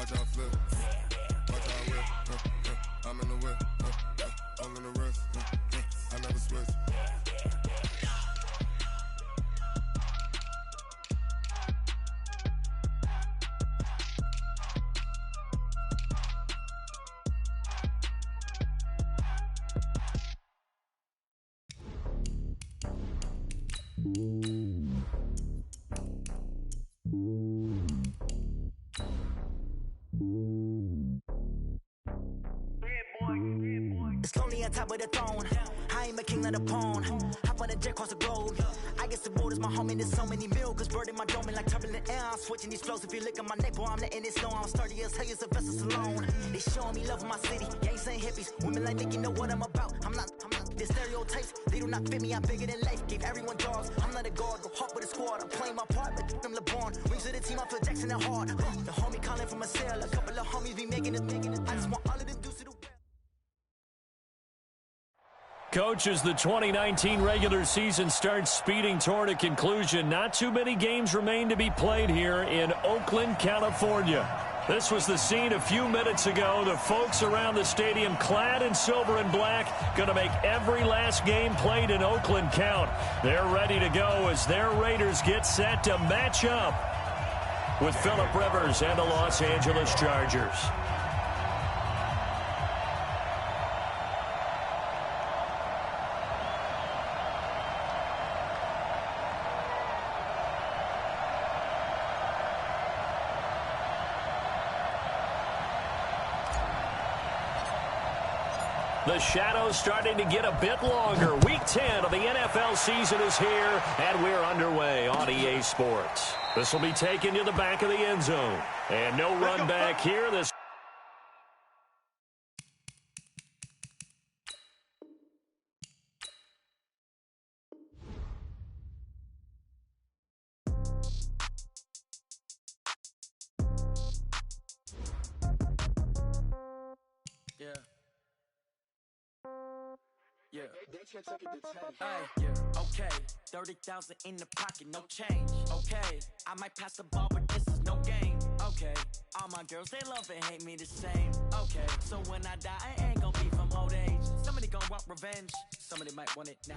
Watch how I flip. Watch how I whip. I'm in the whip. I'm in the wrist. I never switch. It's lonely on top of the throne. I ain't a king of the pawn. Hop on a jet across the globe. I guess the road is my home and there's so many milkers birding my dome like turbulent air. I'm switching these flows. If you look at my neck, boy, I'm letting it snow. I'm sturdy as hell as a vessel alone. They showing me love in my city. Gangs ain't hippies. Women like Nick, you know what I'm about. I'm not the stereotypes. They do not fit me. I'm bigger than life. Gave everyone dogs. I'm not a guard. Go hard with a squad. I'm playing my part, but them LeBron. Rings to the team. I feel Jackson and hard. The homie calling from a cell. A couple of homies be making it. I just want all of them dudes to do. Coach, as the 2019 regular season starts speeding toward a conclusion, not too many games remain to be played here in Oakland, California. This was the scene a few minutes ago. The folks around the stadium clad in silver and black going to make every last game played in Oakland count. They're ready to go as their Raiders get set to match up with Phillip Rivers and the Los Angeles Chargers. The shadows starting to get a bit longer. Week 10 of the NFL season is here, and we're underway on EA Sports. This will be taken to the back of the end zone. And no run back here. This Okay, 30,000 in the pocket, no change. Okay, I might pass the ball, but this is no game. Okay, all my girls, they love and hate me the same. Okay, so when I die, I ain't gonna be from old age. Somebody gonna want revenge, somebody might want it now.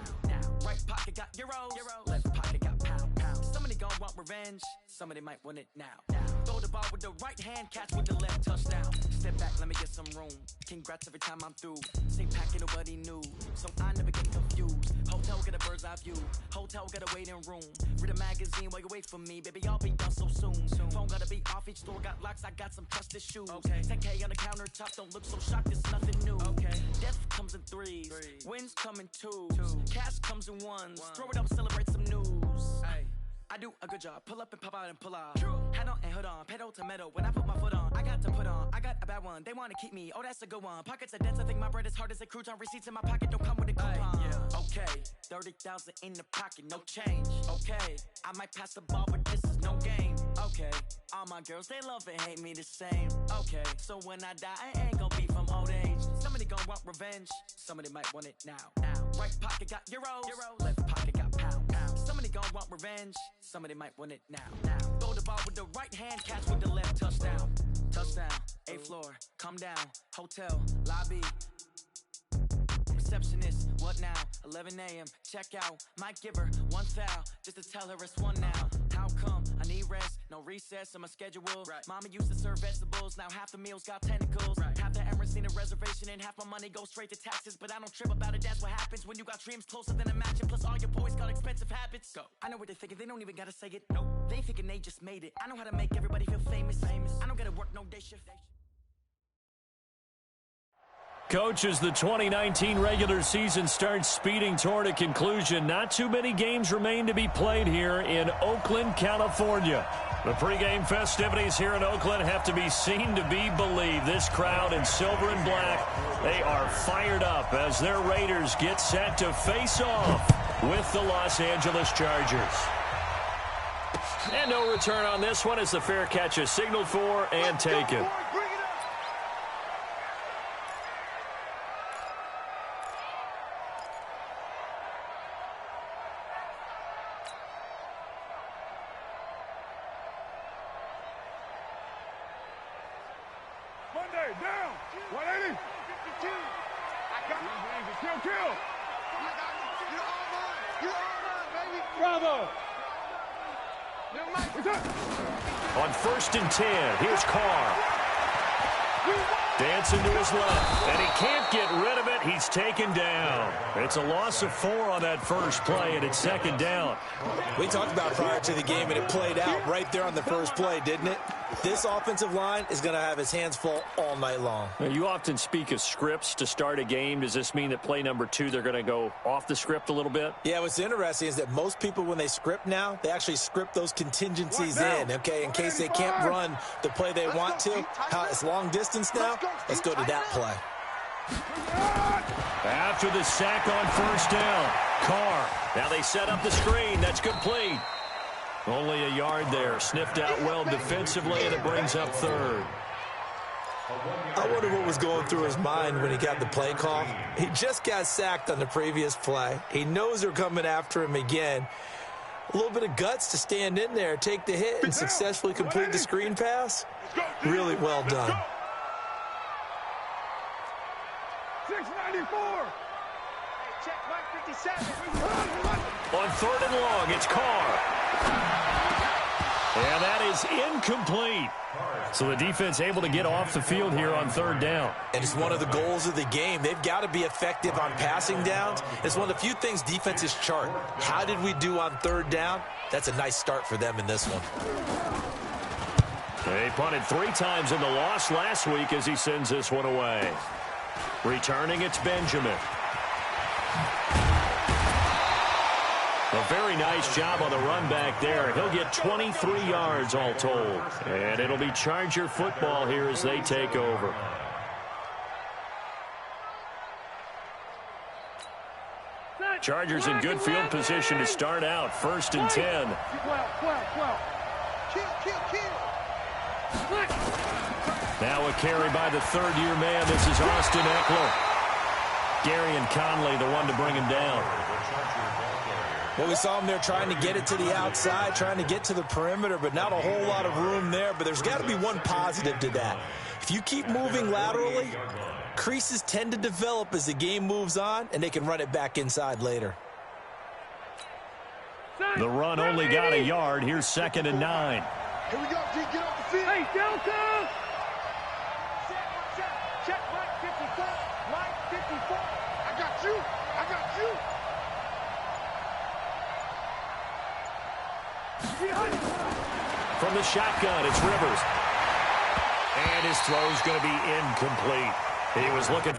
Right pocket got euros, left pocket got pounds. Somebody gonna want revenge, somebody might want it now. Throw the ball with the right hand, catch with the left, touchdown. Step back, let me get some room. Congrats every time I'm through. Same packet, nobody knew, so I never get confused. Hotel get a bird's eye view. Hotel got a waiting room. Read a magazine while you wait for me. Baby, I'll be done so soon. Phone gotta be off. Each store got locks. I got some trusted shoes. Okay. 10K on the countertop. Don't look so shocked. It's nothing new. Okay. Death comes in threes. Wins come in twos. Cash comes in ones. Throw it up, celebrate some news. Ay. I do a good job. Pull up and pop out and pull out. Head on and hood on. Pedal to metal. When I put my foot on, I got to put on. I got a bad one. They want to keep me. Oh, that's a good one. Pockets are dense. I think my bread is hard as a crouton. Receipts in my pocket don't come with a coupon. Okay. 30,000 in the pocket. No change. Okay. I might pass the ball, but this is no game. Okay. All my girls, they love and hate me the same. Okay. So when I die, I ain't gonna be from old age. Somebody gonna want revenge. Somebody might want it now. Right pocket got euros. Left pocket got pounds. Somebody gonna want revenge. Somebody might want it now. Throw the ball with the right hand, catch with the left, touchdown. Touchdown, 8th floor, come down, hotel, lobby. Receptionist, what now? 11 a.m., check out. Might give her one foul, just to tell her it's one now. How come? I need rest, no recess in my schedule. Mama used to serve vegetables, now half the meals got tentacles. Half the Emirates need a reservation and half my money goes straight to taxes. But I don't trip about it, that's what happens when you got dreams closer than a match. Plus all your boys got expensive habits. Go. I know what they're thinking, they don't even gotta say it. Nope. They thinking they just made it. I know how to make everybody feel famous. I don't gotta work no day shift. Coach, as the 2019 regular season starts speeding toward a conclusion, not too many games remain to be played here in Oakland, California. The pregame festivities here in Oakland have to be seen to be believed. This crowd in silver and black, they are fired up as their Raiders get set to face off with the Los Angeles Chargers. And no return on this one as the fair catch is signaled for and taken. Monday, down. 180. 52. I got you. Kill. You're all mine, baby. Bravo. On 1st and 10, here's Carr. Dancing to his left, and he can't get rid of it. He's taken down. It's a loss of 4 on that first play, and it's 2nd down. We talked about prior to the game, and it played out right there on the first play, didn't it? This offensive line is going to have his hands full all night long. Now, you often speak of scripts to start a game. Does this mean that play number 2, they're going to go off the script a little bit? Yeah, what's interesting is that most people, when they script now, they actually script those contingencies in, okay, in case they can't run the play they want to. It's long distance now. Let's go to that play. After the sack on 1st down, Carr. Now they set up the screen. That's complete. Only a yard there. Sniffed out well defensively, and it brings up 3rd. I wonder what was going through his mind when he got the play call. He just got sacked on the previous play. He knows they're coming after him again. A little bit of guts to stand in there, take the hit, and successfully complete the screen pass. Really well done. 694. Check Mike 57. On 3rd and long, it's Carr. And that is incomplete. So the defense able to get off the field here on 3rd down. And it's one of the goals of the game. They've got to be effective on passing downs. It's one of the few things defenses chart. How did we do on 3rd down? That's a nice start for them in this one. They punted 3 times in the loss last week as he sends this one away. Returning, it's Benjamin. A very nice job on the run back there. He'll get 23 yards all told. And it'll be Charger football here as they take over. Chargers in good field position to start out. 1st and 10. Now a carry by the 3rd-year man. This is Austin Eckler. Gary and Conley, the one to bring him down. Well, we saw him there trying to get it to the outside, trying to get to the perimeter, but not a whole lot of room there. But there's got to be one positive to that. If you keep moving laterally, creases tend to develop as the game moves on, and they can run it back inside later. The run only got a yard. Here's 2nd and 9. Here we go, G. Get off the field. Hey, Delta! Check Mike 54. Mike 54. I got you. I got you. From the shotgun, it's Rivers. And his throw's going to be incomplete. He was looking.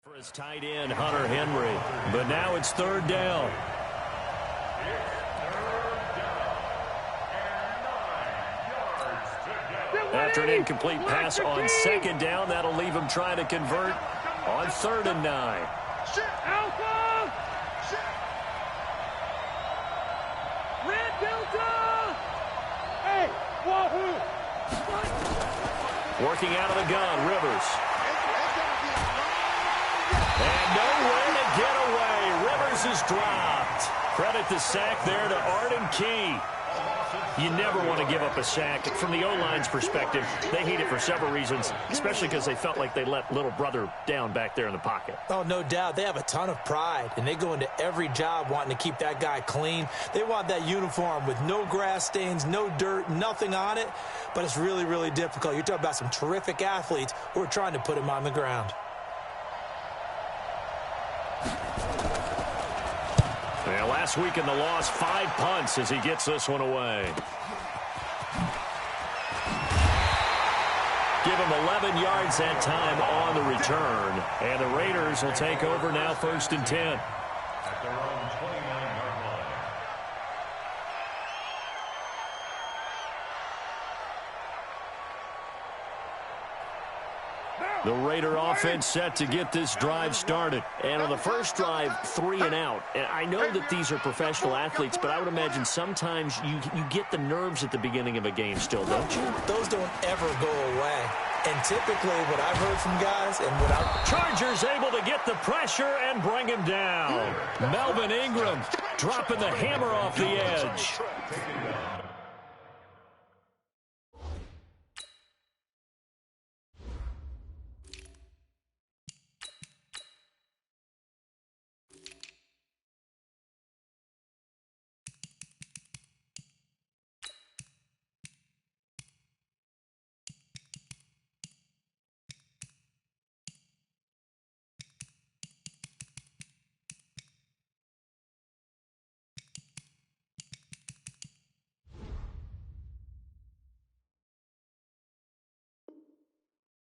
For his tight end, Hunter Henry. But now it's 3rd down. After an incomplete pass on 2nd down, that'll leave him trying to convert on 3rd and 9. Alpha! Red Delta! Hey, wahoo! Working out of the gun, Rivers. And nowhere to get away. Rivers is dropped. Credit the sack there to Arden Key. You never want to give up a sack. From the O-line's perspective, they hate it for several reasons, especially because they felt like they let little brother down back there in the pocket. Oh, no doubt. They have a ton of pride, and they go into every job wanting to keep that guy clean. They want that uniform with no grass stains, no dirt, nothing on it, but it's really, really difficult. You're talking about some terrific athletes who are trying to put him on the ground. Yeah, last week in the loss, 5 punts as he gets this one away. Give him 11 yards that time on the return. And the Raiders will take over now 1st and 10. The Raider offense set to get this drive started. And on the first drive, 3 and out. And I know that these are professional athletes, but I would imagine sometimes you get the nerves at the beginning of a game still, don't you? Those don't ever go away. And typically what I've heard from guys and what I've... Chargers able to get the pressure and bring him down. Melvin Ingram dropping the hammer off the edge.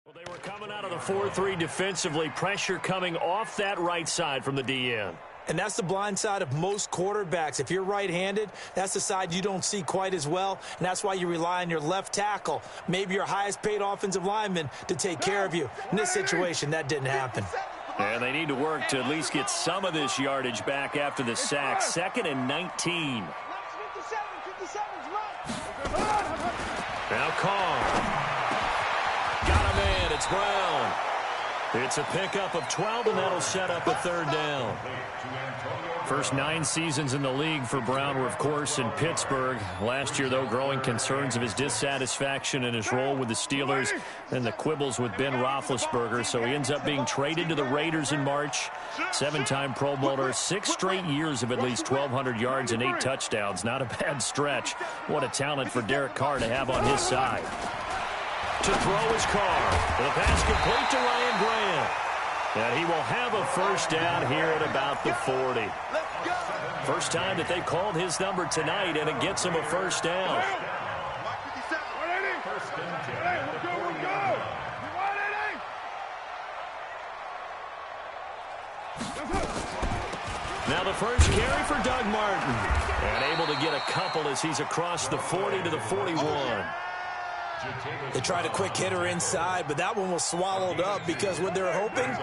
Well, they were coming out of the 4-3 defensively. Pressure coming off that right side from the DN. And that's the blind side of most quarterbacks. If you're right-handed, that's the side you don't see quite as well, and that's why you rely on your left tackle, maybe your highest-paid offensive lineman, to take care of you. In this situation, that didn't happen. And they need to work to at least get some of this yardage back after the sack. 2nd and 19. Now Carr. Got a man. It's Brown. It's a pickup of 12, and that'll set up a 3rd down. First 9 seasons in the league for Brown were, of course, in Pittsburgh. Last year, though, growing concerns of his dissatisfaction in his role with the Steelers and the quibbles with Ben Roethlisberger. So he ends up being traded to the Raiders in March. 7-time Pro Bowler, 6 straight years of at least 1,200 yards and 8 touchdowns. Not a bad stretch. What a talent for Derek Carr to have on his side. To throw is Carr. The pass complete to Ryan Grant. And he will have a 1st down here at about the 40. First time that they've called his number tonight, and it gets him a 1st down. Now the first carry for Doug Martin. And able to get a couple as he's across the 40 to the 41. They tried a quick hitter inside, but that one was swallowed up because what they're hoping,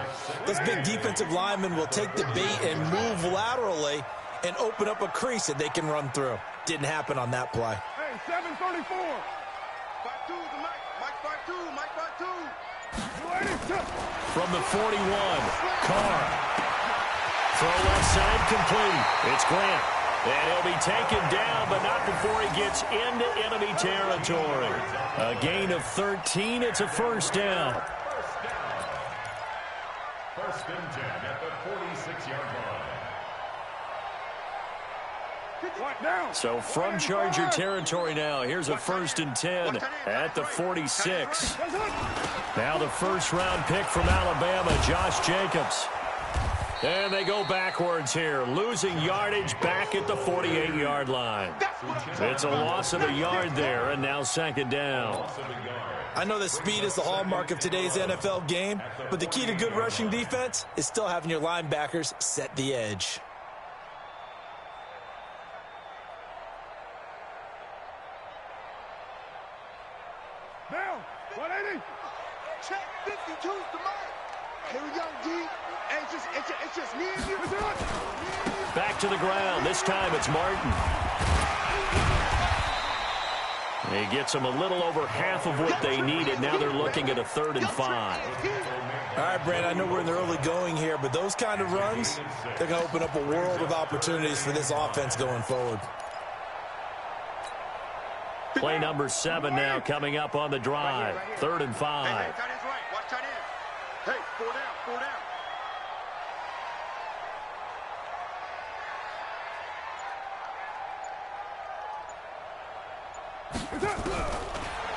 those big defensive linemen will take the bait and move laterally and open up a crease that they can run through. Didn't happen on that play. Hey, 734. 5-2 to Mike 5-2, Mike 5-2. From the 41, Carr. Throw left side complete. It's Grant. And he'll be taken down, but not before he gets into enemy territory. A gain of 13. It's a 1st down. 1st and 10 at the 46-yard line. So from Charger territory now, here's a 1st and 10 at the 46. Now the 1st-round pick from Alabama, Josh Jacobs. And they go backwards here, losing yardage back at the 48-yard line. It's a loss of a yard there, and now 2nd down. I know that speed is the hallmark of today's NFL game, but the key to good rushing defense is still having your linebackers set the edge. Down, 180. Check 52's the mark. Here we go, D. It's just me and you. Back to the ground. This time it's Martin. He gets them a little over half of what they needed. Now they're looking at a 3rd and 5. All right, Brand, I know we're in the early going here, but those kind of runs, they're going to open up a world of opportunities for this offense going forward. Play number 7 now coming up on the drive. 3rd and 5. Hey, tight end's right. Watch tight end. Hey, 4 down, 4 down.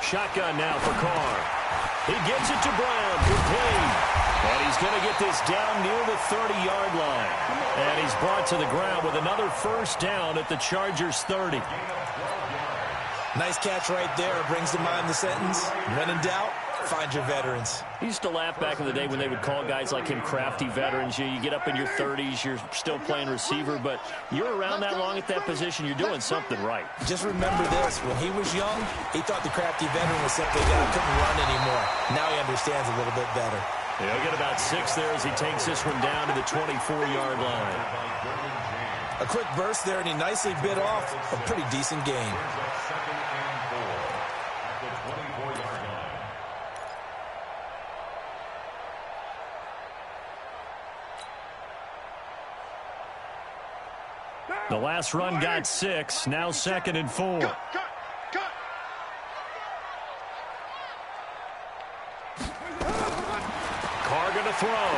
Shotgun now for Carr. He gives it to Brown. Complete. And he's going to get this down near the 30-yard line. And he's brought to the ground with another 1st down at the Chargers' 30. Nice catch right there. Brings to mind the sentence, when in doubt, find your veterans. He used to laugh back in the day when they would call guys like him crafty veterans. You get up in your 30s, you're still playing receiver, but you're around that long at that position, you're doing something right. Just remember this, when he was young, he thought the crafty veteran was simply a guy who couldn't run anymore. Now he understands a little bit better. He'll get about 6 there as he takes this one down to the 24-yard line. A quick burst there, and he nicely bit off a pretty decent gain. The last run got 6. Now 2nd and 4. Cut. Carr going to throw.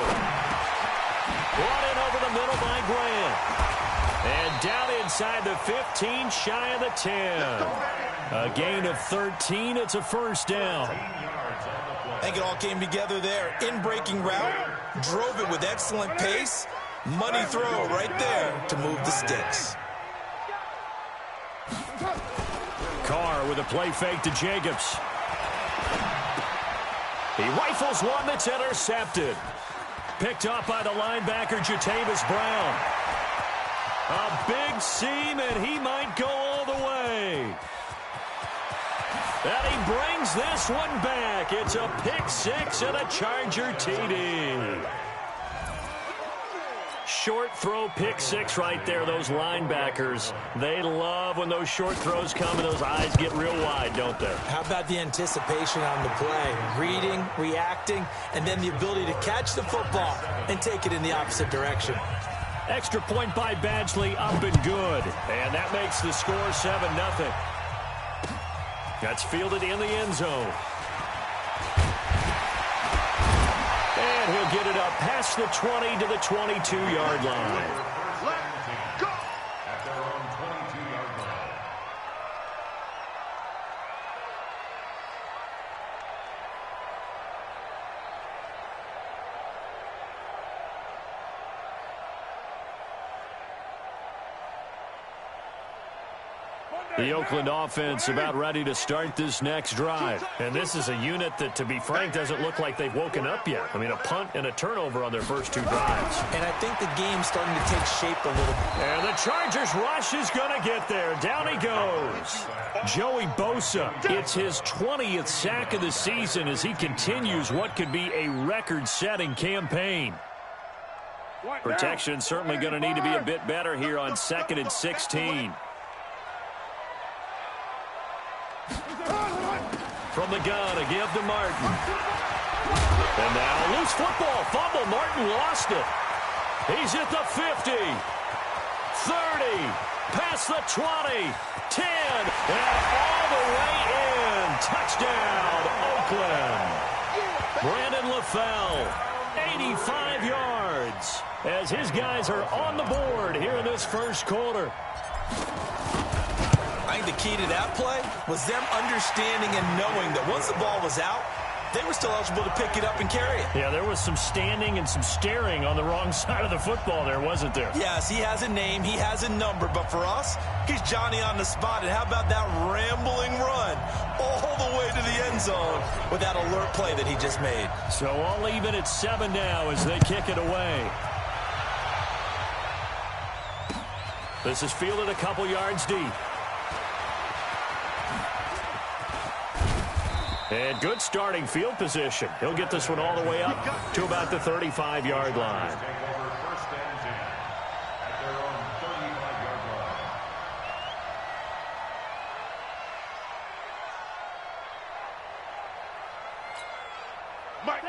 Brought in over the middle by Grant. And down inside the 15, shy of the 10. A gain of 13. It's a first down. I think it all came together there. In-breaking route, drove it with excellent pace. Money throw right there to move the sticks. Carr with a play fake to Jacobs. He rifles one that's intercepted. Picked up by the linebacker, Jatavis Brown. A big seam, and he might go all the way. And he brings this one back. It's a pick 6 and a Charger TD. Short throw, pick 6 right there. Those linebackers, they love when those short throws come and those eyes get real wide, don't they? How about the anticipation on the play? Reading, reacting, and then the ability to catch the football and take it in the opposite direction. Extra point by Badgley, up and good. And that makes the score 7-0. That's fielded in the end zone. And he'll get it up past the 20 to the 22-yard line. Let's go. At their own 22-yard line. The Oakland offense about ready to start this next drive. And this is a unit that, to be frank, doesn't look like they've woken up yet. I mean, a punt and a turnover on their first 2 drives. And I think the game's starting to take shape a little bit. And the Chargers rush is going to get there. Down he goes. Joey Bosa, it's his 20th sack of the season as he continues what could be a record-setting campaign. Protection certainly going to need to be a bit better here on 2nd and 16. From the gun, a give to Martin. And now loose football. Fumble. Martin lost it. He's at the 50. 30. Past the 20. 10. And all the way in. Touchdown, Oakland. Brandon LaFell, 85 yards. As his guys are on the board here in this first quarter. I think the key to that play was them understanding and knowing that once the ball was out, they were still eligible to pick it up and carry it. Yeah, there was some standing and some staring on the wrong side of the football there, wasn't there? Yes, he has a name, he has a number, but for us, he's Johnny on the spot. And how about that rambling run all the way to the end zone with that alert play that he just made? So all even at 7 now as they kick it away. This is fielded a couple yards deep. And good starting field position. He'll get this one all the way up to about the 35-yard line.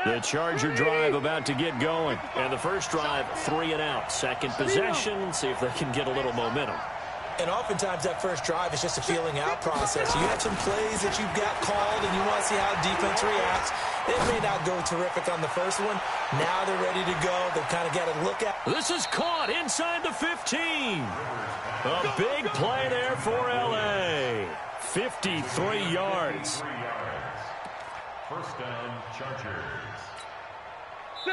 The Charger drive about to get going. And the first drive, 3 and out. Second possession, see if they can get a little momentum. And oftentimes that first drive is just a feeling out process. You have some plays that you've got called and you want to see how defense reacts. It may not go terrific on the first one. Now they're ready to go. They've kind of got to look at. This is caught inside the 15. A big play there for L.A. 53 yards. First down, Chargers.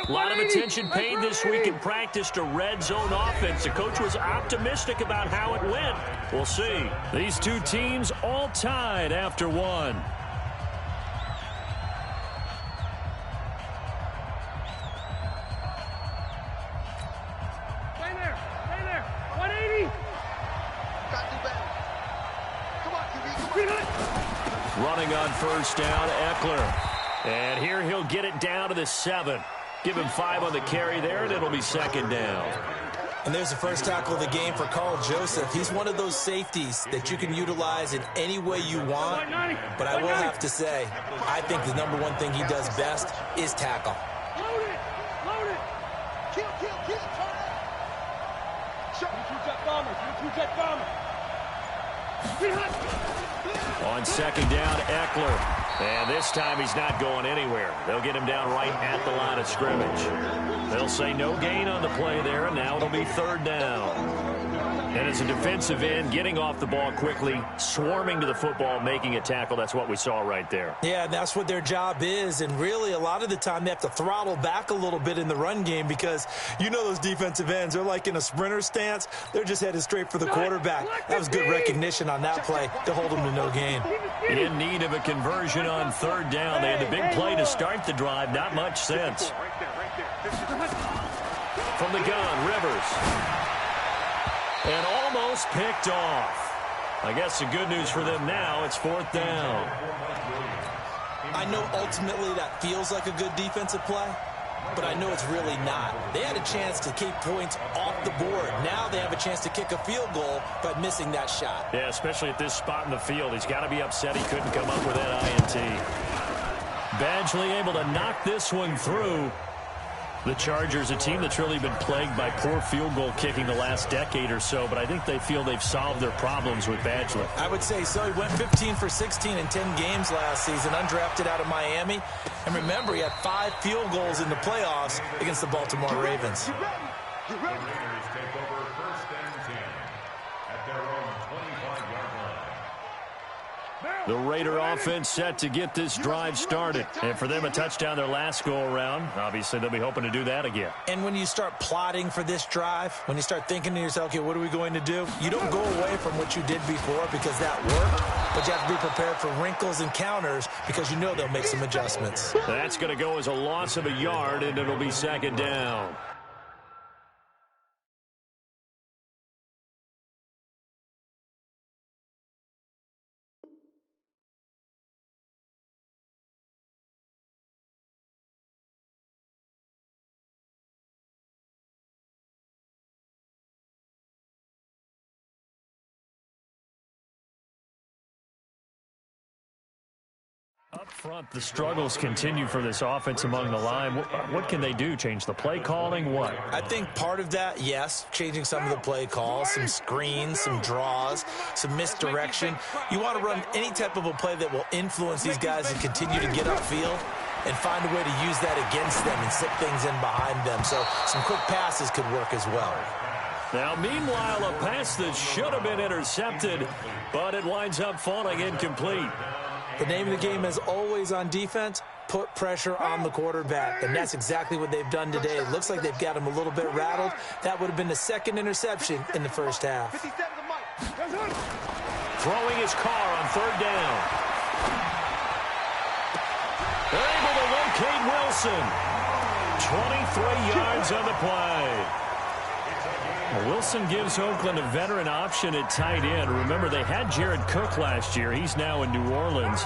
A lot of attention paid this week in practice to red zone offense. The coach was optimistic about how it went. We'll see. These two teams all tied after 1. Stay there. 180. Got to do better. Come on, QB. Running on first down, Eckler. And here he'll get it down to the 7. Give him 5 on the carry there, and it'll be second down. And there's the first tackle of the game for Carl Joseph. He's one of those safeties that you can utilize in any way you want. But I will have to say, I think the number one thing he does best is tackle. Load it. Kill. Turn it. On second down, Eckler. And this time he's not going anywhere. They'll get him down right at the line of scrimmage. They'll say no gain on the play there, and now it'll be third down. And as a defensive end, getting off the ball quickly, swarming to the football, making a tackle, that's what we saw right there. Yeah, and that's what their job is. And really, a lot of the time, they have to throttle back a little bit in the run game because you know those defensive ends, they're like in a sprinter stance. They're just headed straight for the quarterback. That was good recognition on that play to hold them to no gain. In need of a conversion on third down. They had the big play to start the drive. Not much sense. From the gun, Rivers. And almost picked off. I guess the good news for them now, it's fourth down. I know ultimately that feels like a good defensive play, but I know it's really not. They had a chance to keep points off the board. Now they have a chance to kick a field goal by missing that shot. Yeah, especially at this spot in the field. He's got to be upset he couldn't come up with that INT. Badgley able to knock this one through. The Chargers, a team that's really been plagued by poor field goal kicking the last decade or so, but I think they feel they've solved their problems with Badgley. I would say so. He went 15 for 16 in 10 games last season, undrafted out of Miami. And remember, he had 5 field goals in the playoffs against the Baltimore Ravens. The Raiders take over first and 10 at their own 25-yard line. The Raider offense set to get this drive started. And for them, a touchdown their last go-around. Obviously, they'll be hoping to do that again. And when you start plotting for this drive, when you start thinking to yourself, okay, what are we going to do? You don't go away from what you did before because that worked, but you have to be prepared for wrinkles and counters because you know they'll make some adjustments. That's going to go as a loss of a yard, and it'll be second down. Up front, the struggles continue for this offense among the line. What can they do? Change the play calling? What? I think part of that, yes, changing some of the play calls, some screens, some draws, some misdirection. You want to run any type of a play that will influence these guys and continue to get upfield and find a way to use that against them and sit things in behind them. So some quick passes could work as well. Now, meanwhile, a pass that should have been intercepted, but it winds up falling incomplete. The name of the game is always on defense, put pressure on the quarterback. And that's exactly what they've done today. It looks like they've got him a little bit rattled. That would have been the second interception in the first half. Throwing his car on third down. They're able to locate Wilson. 23 yards on the play. Wilson gives Oakland a veteran option at tight end. Remember, they had Jared Cook last year. He's now in New Orleans.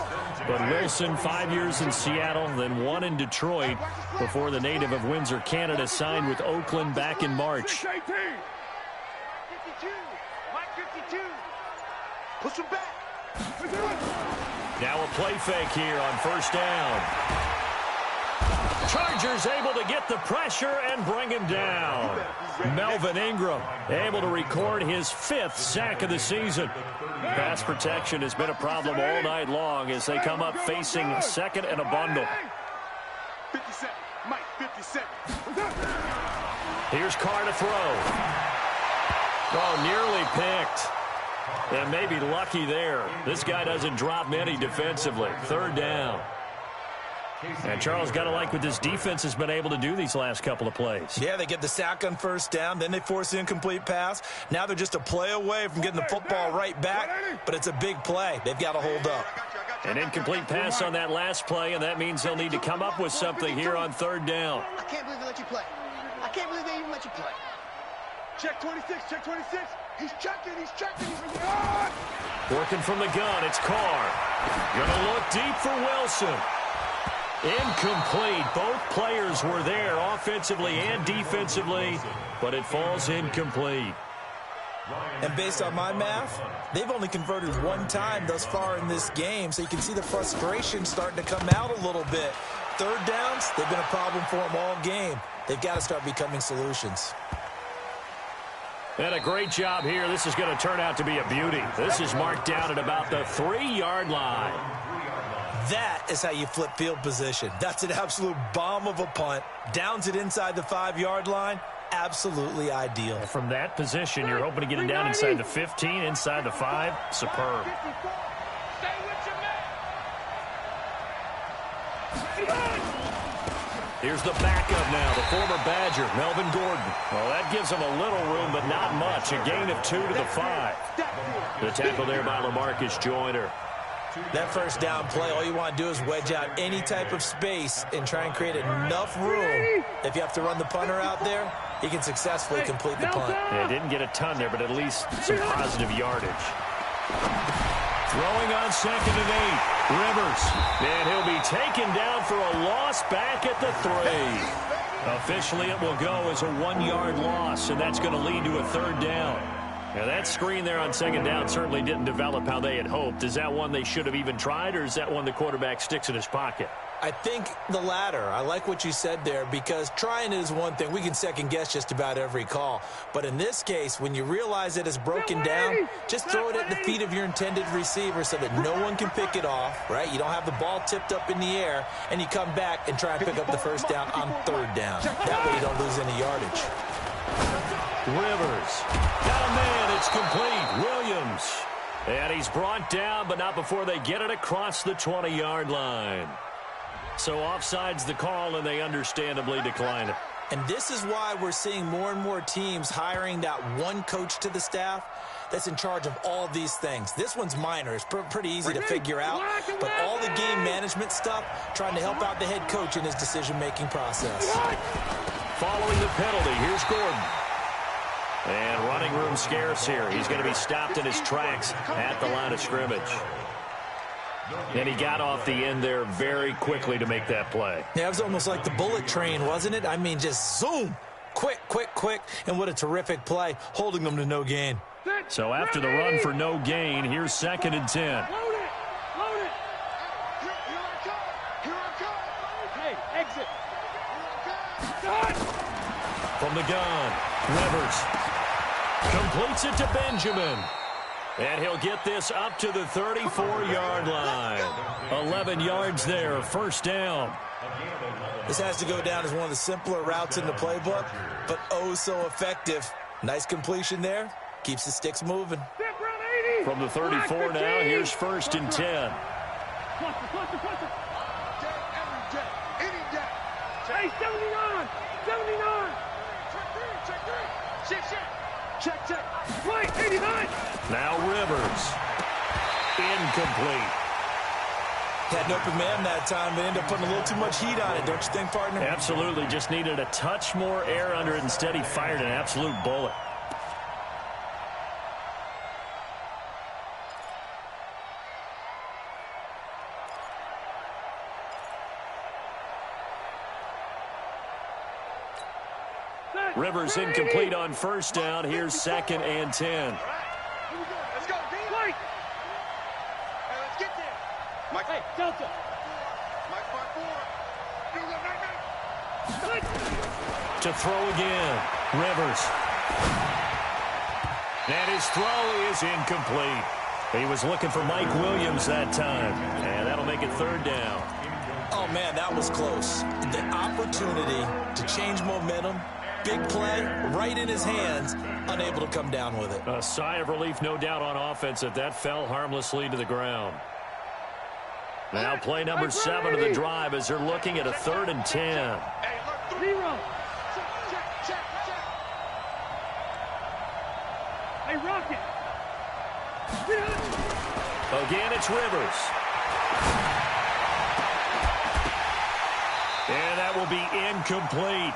But Wilson, 5 years in Seattle, then 1 in Detroit before the native of Windsor, Canada, signed with Oakland back in March. 52. Mike 52. Push him back. Now a play fake here on first down. Chargers able to get the pressure and bring him down. Melvin Ingram able to record his 5th sack of the season. Pass protection has been a problem all night long as they come up facing second and a bundle. 57. Mike 57. Here's Carr to throw. Oh, nearly picked. And maybe lucky there. This guy doesn't drop many defensively. Third down. And Charles, got to like what this defense has been able to do these last couple of plays. Yeah, they get the sack on first down, then they force the incomplete pass. Now they're just a play away from getting the football right back, but it's a big play. They've got to hold up. An incomplete pass on that last play, and that means they'll need to come up with something here on third down. I can't believe they let you play. I can't believe they even let you play. Check 26, check 26. He's checking, he's checking. Working from the gun, it's Carr. Gonna look deep for Wilson. Incomplete. Both players were there offensively and defensively, but it falls incomplete. And based on my math, they've only converted 1 time thus far in this game, so you can see the frustration starting to come out a little bit. Third downs, they've been a problem for them all game. They've got to start becoming solutions. And a great job here. This is going to turn out to be a beauty. This is marked down at about the 3-yard line. That is how you flip field position. That's an absolute bomb of a punt. Downs it inside the 5-yard line. Absolutely ideal. From that position, you're hoping to get him down inside the 15, inside the 5. Superb. Here's the backup now, the former Badger, Melvin Gordon. Well, that gives him a little room, but not much. A gain of 2 to the 5. The tackle there by LaMarcus Joyner. That first down play, all you want to do is wedge out any type of space and try and create enough room. If you have to run the punter out there, he can successfully complete the punt. Yeah, didn't get a ton there, but at least some positive yardage. Throwing on 2nd and 8. Rivers. And he'll be taken down for a loss back at the 3. Officially, it will go as a 1-yard loss, and that's going to lead to a 3rd down. Now, that screen there on 2nd down certainly didn't develop how they had hoped. Is that one they should have even tried, or is that one the quarterback sticks in his pocket? I think the latter. I like what you said there, because trying it is one thing. We can second-guess just about every call. But in this case, when you realize it is broken down, just throw it at the feet of your intended receiver so that no one can pick it off, right? You don't have the ball tipped up in the air, and you come back and try and pick up the 1st down on 3rd down. That way you don't lose any yardage. Rivers. Got a man. It's complete. Williams. And he's brought down, but not before they get it across the 20-yard line. So offside's the call, and they understandably decline it. And this is why we're seeing more and more teams hiring that one coach to the staff that's in charge of all these things. This one's minor. It's pretty easy to figure out. But all the game management stuff, trying to help out the head coach in his decision-making process. Following the penalty, here's Gordon. And running room scarce here. He's going to be stopped in his tracks at the line of scrimmage. And he got off the end there very quickly to make that play. Yeah, it was almost like the bullet train, wasn't it? I mean, just zoom. Quick, quick, quick. And what a terrific play, holding them to no gain. So after the run for no gain, here's 2nd and 10. Load it. Load it. Here I come. Here I come. Hey, exit. From the gun, Rivers completes it to Benjamin. And he'll get this up to the 34-yard line. 11 yards there, 1st down. This has to go down as one of the simpler routes in the playbook, but oh so effective. Nice completion there. Keeps the sticks moving. From the 34 now, here's 1st and 10. Hey, 79! 79! Check. Right, 89! Now Rivers. Incomplete. Had an open man that time, but ended up putting a little too much heat on it, don't you think, partner? Absolutely. Just needed a touch more air under it. Instead, he fired an absolute bullet. Rivers incomplete on 1st down. Here's 2nd and 10. Let's go, D. Mike. Hey, let's get there. Mike. Hey, Delta. Mike 5-4. To throw again. Rivers. And his throw is incomplete. He was looking for Mike Williams that time. And that'll make it 3rd down. Oh, man, that was close. The opportunity to change momentum. Big play, right in his hands, unable to come down with it. A sigh of relief, no doubt, on offense that fell harmlessly to the ground. Now play number 7 of the drive as they're looking at a 3rd and 10. Hey, look, 0. Check. Hey, Rocket. Again, it's Rivers. And that will be incomplete.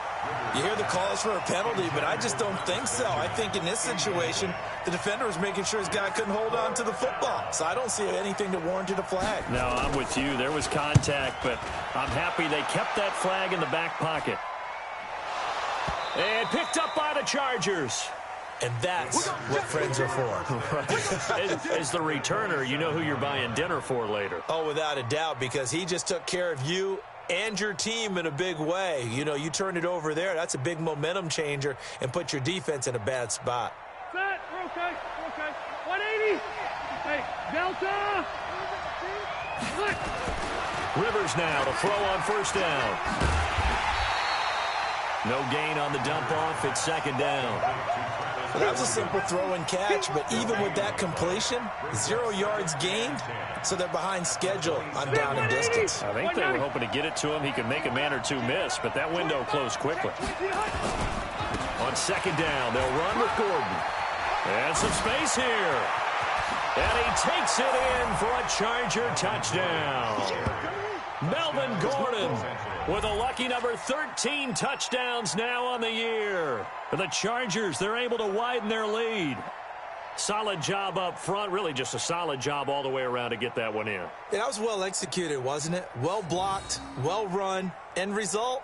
You hear the calls for a penalty, but I just don't think so. I think in this situation, the defender was making sure his guy couldn't hold on to the football. So I don't see anything to warrant a flag. No, I'm with you. There was contact, but I'm happy they kept that flag in the back pocket. And picked up by the Chargers. And that's what friends are for. Right. As the returner, you know who you're buying dinner for later. Oh, without a doubt, because he just took care of you and your team in a big way. You know, you turn it over there, that's a big momentum changer and put your defense in a bad spot. okay. 180. Hey, Delta. Rivers now to throw on first down. No gain on the dump off. It's second down. Well, that was a simple throw and catch, but even with that completion, 0 yards gained, so they're behind schedule on down and distance. I think they were hoping to get it to him. He could make a man or two miss, but that window closed quickly. On second down, they'll run with Gordon. And some space here. And he takes it in for a Charger touchdown. Melvin Gordon with a lucky number 13 touchdowns now on the year. For the Chargers, they're able to widen their lead. Solid job up front. Really just a solid job all the way around to get that one in. Yeah, that was well executed, wasn't it? Well blocked, well run. End result,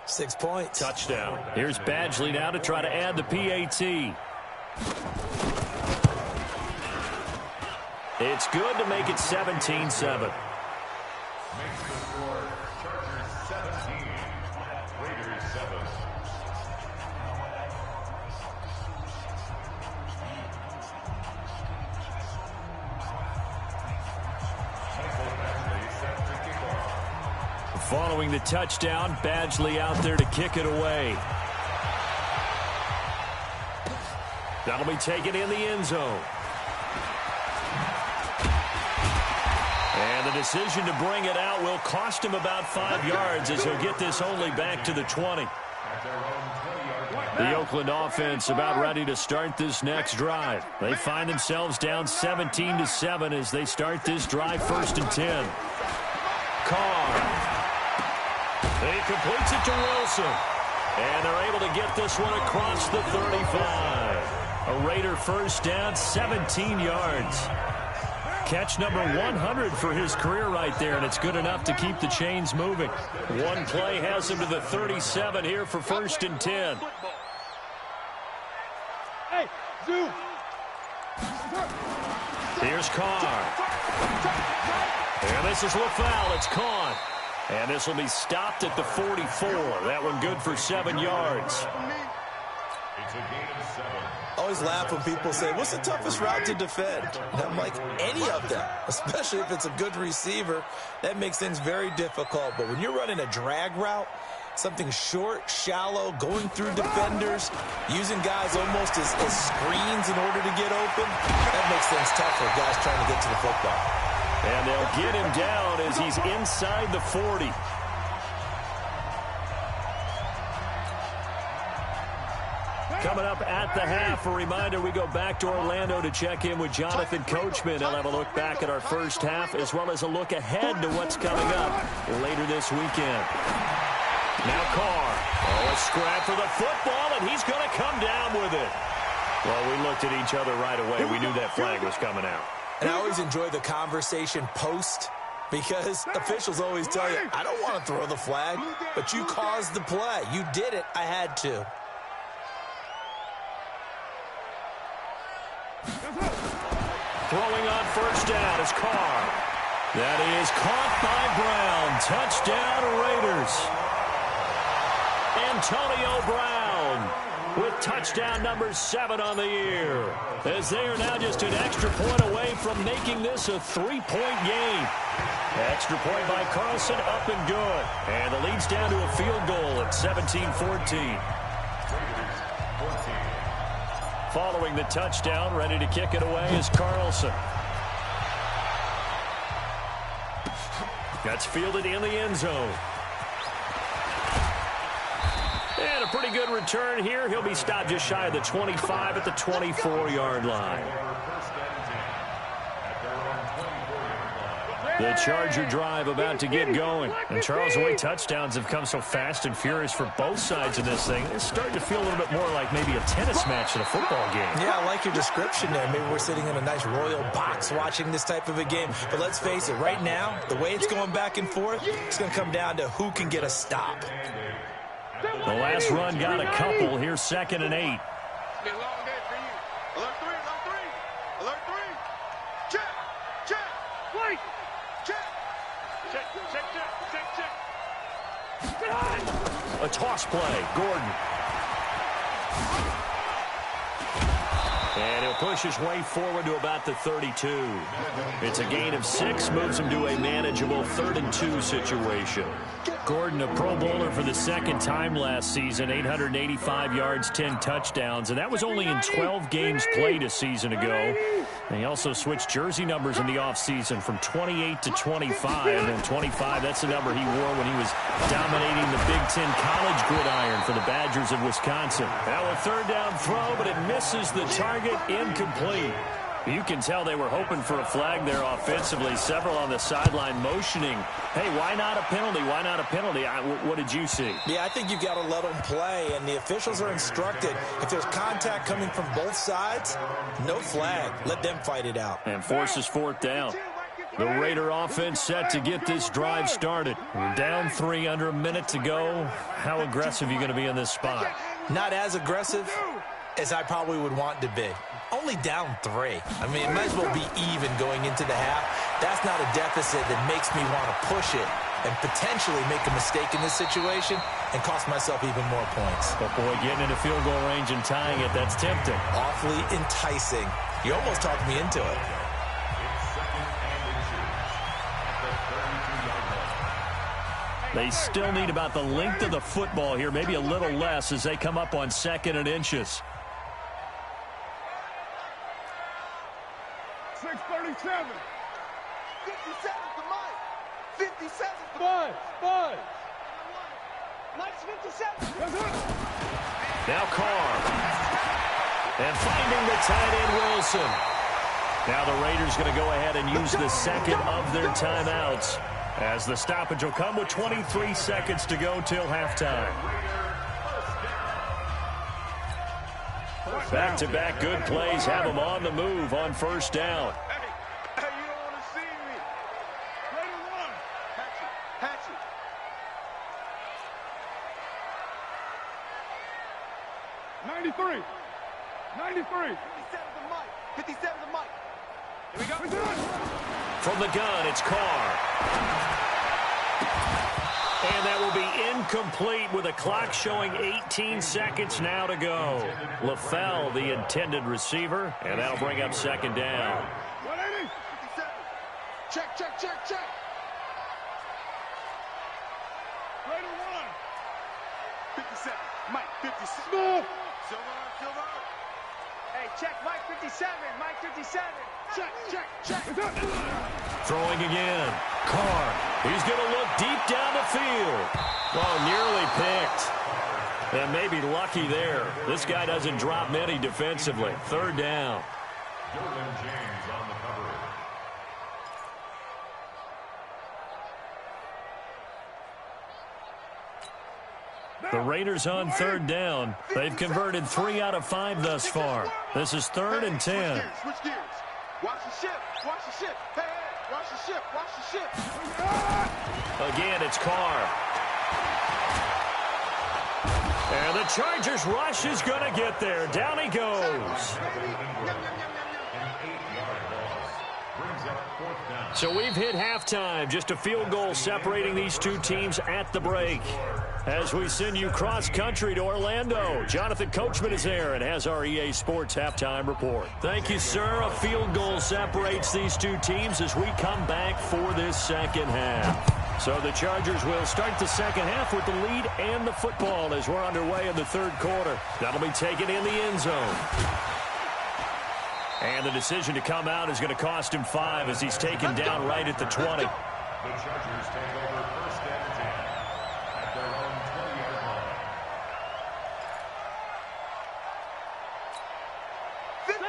6 points. Touchdown. Here's Badgley now to try to add the PAT. It's good to make it 17-7. Makes the score Chargers 17, Raiders 7. Following the touchdown, Badgley out there to kick it away. That'll be taken in the end zone. And the decision to bring it out will cost him about 5 yards as he'll get this only back to the 20. The Oakland offense about ready to start this next drive. They find themselves down 17-7 as they start this drive, 1st and 10. Carr. He completes it to Wilson. And they're able to get this one across the 35. A Raider first down, 17 yards. Catch number 100 for his career right there, and it's good enough to keep the chains moving. One play has him to the 37 here for 1st and 10. Hey, Zoo. Here's Carr. And this is LaFowl. It's caught. And this will be stopped at the 44. That one good for 7 yards. It's a gain of 7. I always laugh when people say, what's the toughest route to defend? And I'm like, any of them, especially if it's a good receiver. That makes things very difficult. But when you're running a drag route, something short, shallow, going through defenders, using guys almost as screens in order to get open, that makes things tough for guys trying to get to the football. And they'll get him down as he's inside the 40. Coming up at the half, a reminder, we go back to Orlando to check in with Jonathan Coachman. He'll have a look back at our first half as well as a look ahead to what's coming up later this weekend. Now Carr. Oh, a scrap for the football, and he's going to come down with it. Well, we looked at each other right away. We knew that flag was coming out. And I always enjoy the conversation post because officials always tell you, I don't want to throw the flag, but you caused the play. You did it. I had to. Throwing on first down is Carr. That is caught by Brown. Touchdown Raiders. Antonio Brown with touchdown number 7 on the year. As they are now just an extra point away from making this a 3-point game. Extra point by Carlson, up and good. And the lead's down to a field goal at 17-14. Following the touchdown, ready to kick it away is Carlson. That's fielded in the end zone. And a pretty good return here. He'll be stopped just shy of the 25 at the 24-yard line. The Charger drive about to get going. And Charles, the way touchdowns have come so fast and furious for both sides of this thing, it's starting to feel a little bit more like maybe a tennis match than a football game. Yeah, I like your description there. Maybe we're sitting in a nice royal box watching this type of a game. But let's face it, right now, the way it's going back and forth, it's going to come down to who can get a stop. The last run got a couple. Here's 2nd and 8. It's been a long day for you. Alert 3, alert 3. Alert 3. Check, check. Wait. Check. Check, check, check, check, check. A toss play. Gordon. And he'll push his way forward to about the 32. It's a gain of 6, moves him to a manageable 3rd-and-2 situation. Gordon, a Pro Bowler for the 2nd time last season, 885 yards, 10 touchdowns, and that was only in 12 games played a season ago. And he also switched jersey numbers in the offseason from 28 to 25, and 25, that's the number he wore when he was dominating the Big Ten college gridiron for the Badgers of Wisconsin. Now a 3rd down throw, but it misses the target, incomplete. You can tell they were hoping for a flag there offensively. Several on the sideline motioning, hey, why not a penalty? Why not a penalty? What did you see? Yeah, I think you've got to let them play, and the officials are instructed, if there's contact coming from both sides, no flag. Let them fight it out. And forces 4th down. The Raider offense set to get this drive started. We're down 3, under a minute to go. How aggressive are you going to be in this spot? Not as aggressive as I probably would want to be. Only down 3. I mean, it might as well be even going into the half. That's not a deficit that makes me want to push it and potentially make a mistake in this situation and cost myself even more points. But, boy, getting into field goal range and tying it, that's tempting. Awfully enticing. You almost talked me into it. They still need about the length of the football here, maybe a little less as they come up on 2nd and inches. 6:37. 57 to Mike. 57 to Mike. Mike's 57. Now Carr. And finding the tight end, Wilson. Now the Raiders going to go ahead and use the 2nd of their timeouts, as the stoppage will come with 23 seconds to go till halftime. Back-to-back good plays have them on the move on 1st down. Hey, you don't want to see me. Ready, 1. Hatchet. 93. 57 to Mike. 57 to Mike. Here we go. From the gun, it's Carr. And that will be incomplete with a clock showing 18 seconds now to go. LaFell, the intended receiver, and that'll bring up 2nd down. 180. 57. Check. Ready, 1. 57. Mike, 57. Silver. Hey, check Mike 57. Mike 57. Check. Throwing again. Carr. He's going to look deep down the field. Oh, nearly picked. And maybe lucky there. This guy doesn't drop many defensively. 3rd down. James on the cover. The Raiders on 3rd down. They've converted 3 out of 5 thus far. This is 3rd and 10. Switch gears. Watch the ship. Hey, watch the ship. Again, it's Carr. And the Chargers rush is going to get there. Down he goes. So we've hit halftime. Just a field goal separating these two teams at the break. As we send you cross-country to Orlando, Jonathan Coachman is there and has our EA Sports halftime report. Thank you, sir. A field goal separates these two teams as we come back for this 2nd half. So the Chargers will start the 2nd half with the lead and the football as we're underway in the 3rd quarter. That'll be taken in the end zone. And the decision to come out is going to cost him 5 as he's taken down right at the 20. The Chargers take over 1st and 10 at their own 20-yard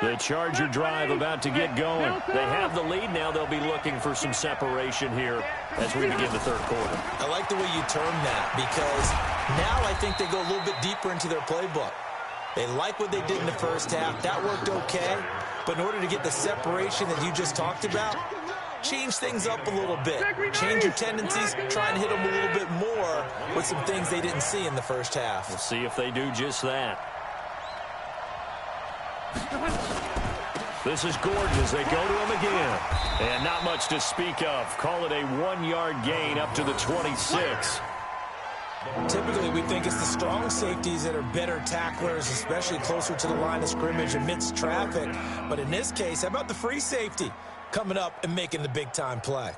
line. The Charger drive about to get going. They have the lead now. They'll be looking for some separation here as we begin the 3rd quarter. I like the way you term that, because now I think they go a little bit deeper into their playbook. They like what they did in the 1st half. That worked okay. But in order to get the separation that you just talked about, change things up a little bit. Change your tendencies, try and hit them a little bit more with some things they didn't see in the 1st half. We'll see if they do just that. This is Gordon as they go to him again. And not much to speak of. Call it a 1-yard gain up to the 26. Typically, we think it's the strong safeties that are better tacklers, especially closer to the line of scrimmage amidst traffic. But in this case, how about the free safety coming up and making the big-time play?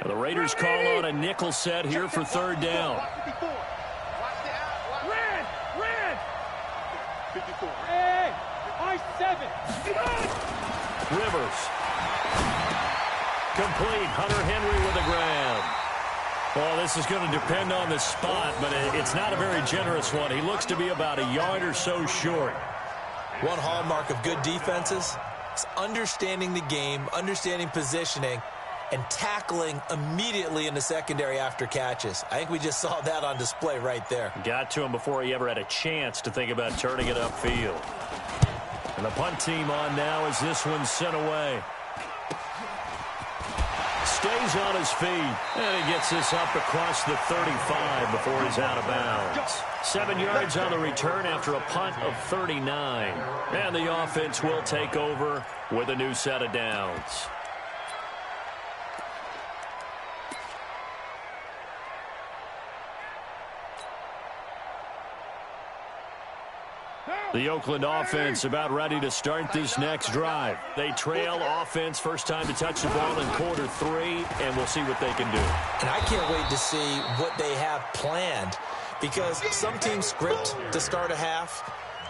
The Raiders call on a nickel set here for third down. Red! 54. Hey! I-7! Rivers. Complete. Hunter Henry with the grab. Well, this is going to depend on the spot, but it's not a very generous one. He looks to be about a yard or so short. One hallmark of good defenses is understanding the game, understanding positioning, and tackling immediately in the secondary after catches. I think we just saw that on display right there. Got to him before he ever had a chance to think about turning it upfield. And the punt team on now as this one's sent away. Stays on his feet, and he gets this up across the 35 before he's out of bounds. 7 yards on the return after a punt of 39. And the offense will take over with a new set of downs. The Oakland offense about ready to start this next drive. They trail offense, first time to touch the ball in quarter 3, and we'll see what they can do. And I can't wait to see what they have planned, because some teams script to start a half.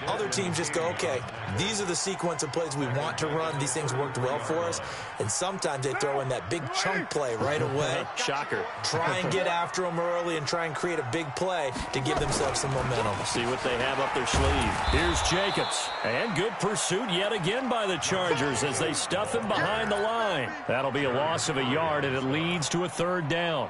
Other teams just go, okay, these are the sequence of plays we want to run. These things worked well for us. And sometimes they throw in that big chunk play right away. Shocker. Try and get after them early and try and create a big play to give themselves some momentum. See what they have up their sleeve. Here's Jacobs. And good pursuit yet again by the Chargers as they stuff him behind the line. That'll be a loss of a yard, and it leads to a third down.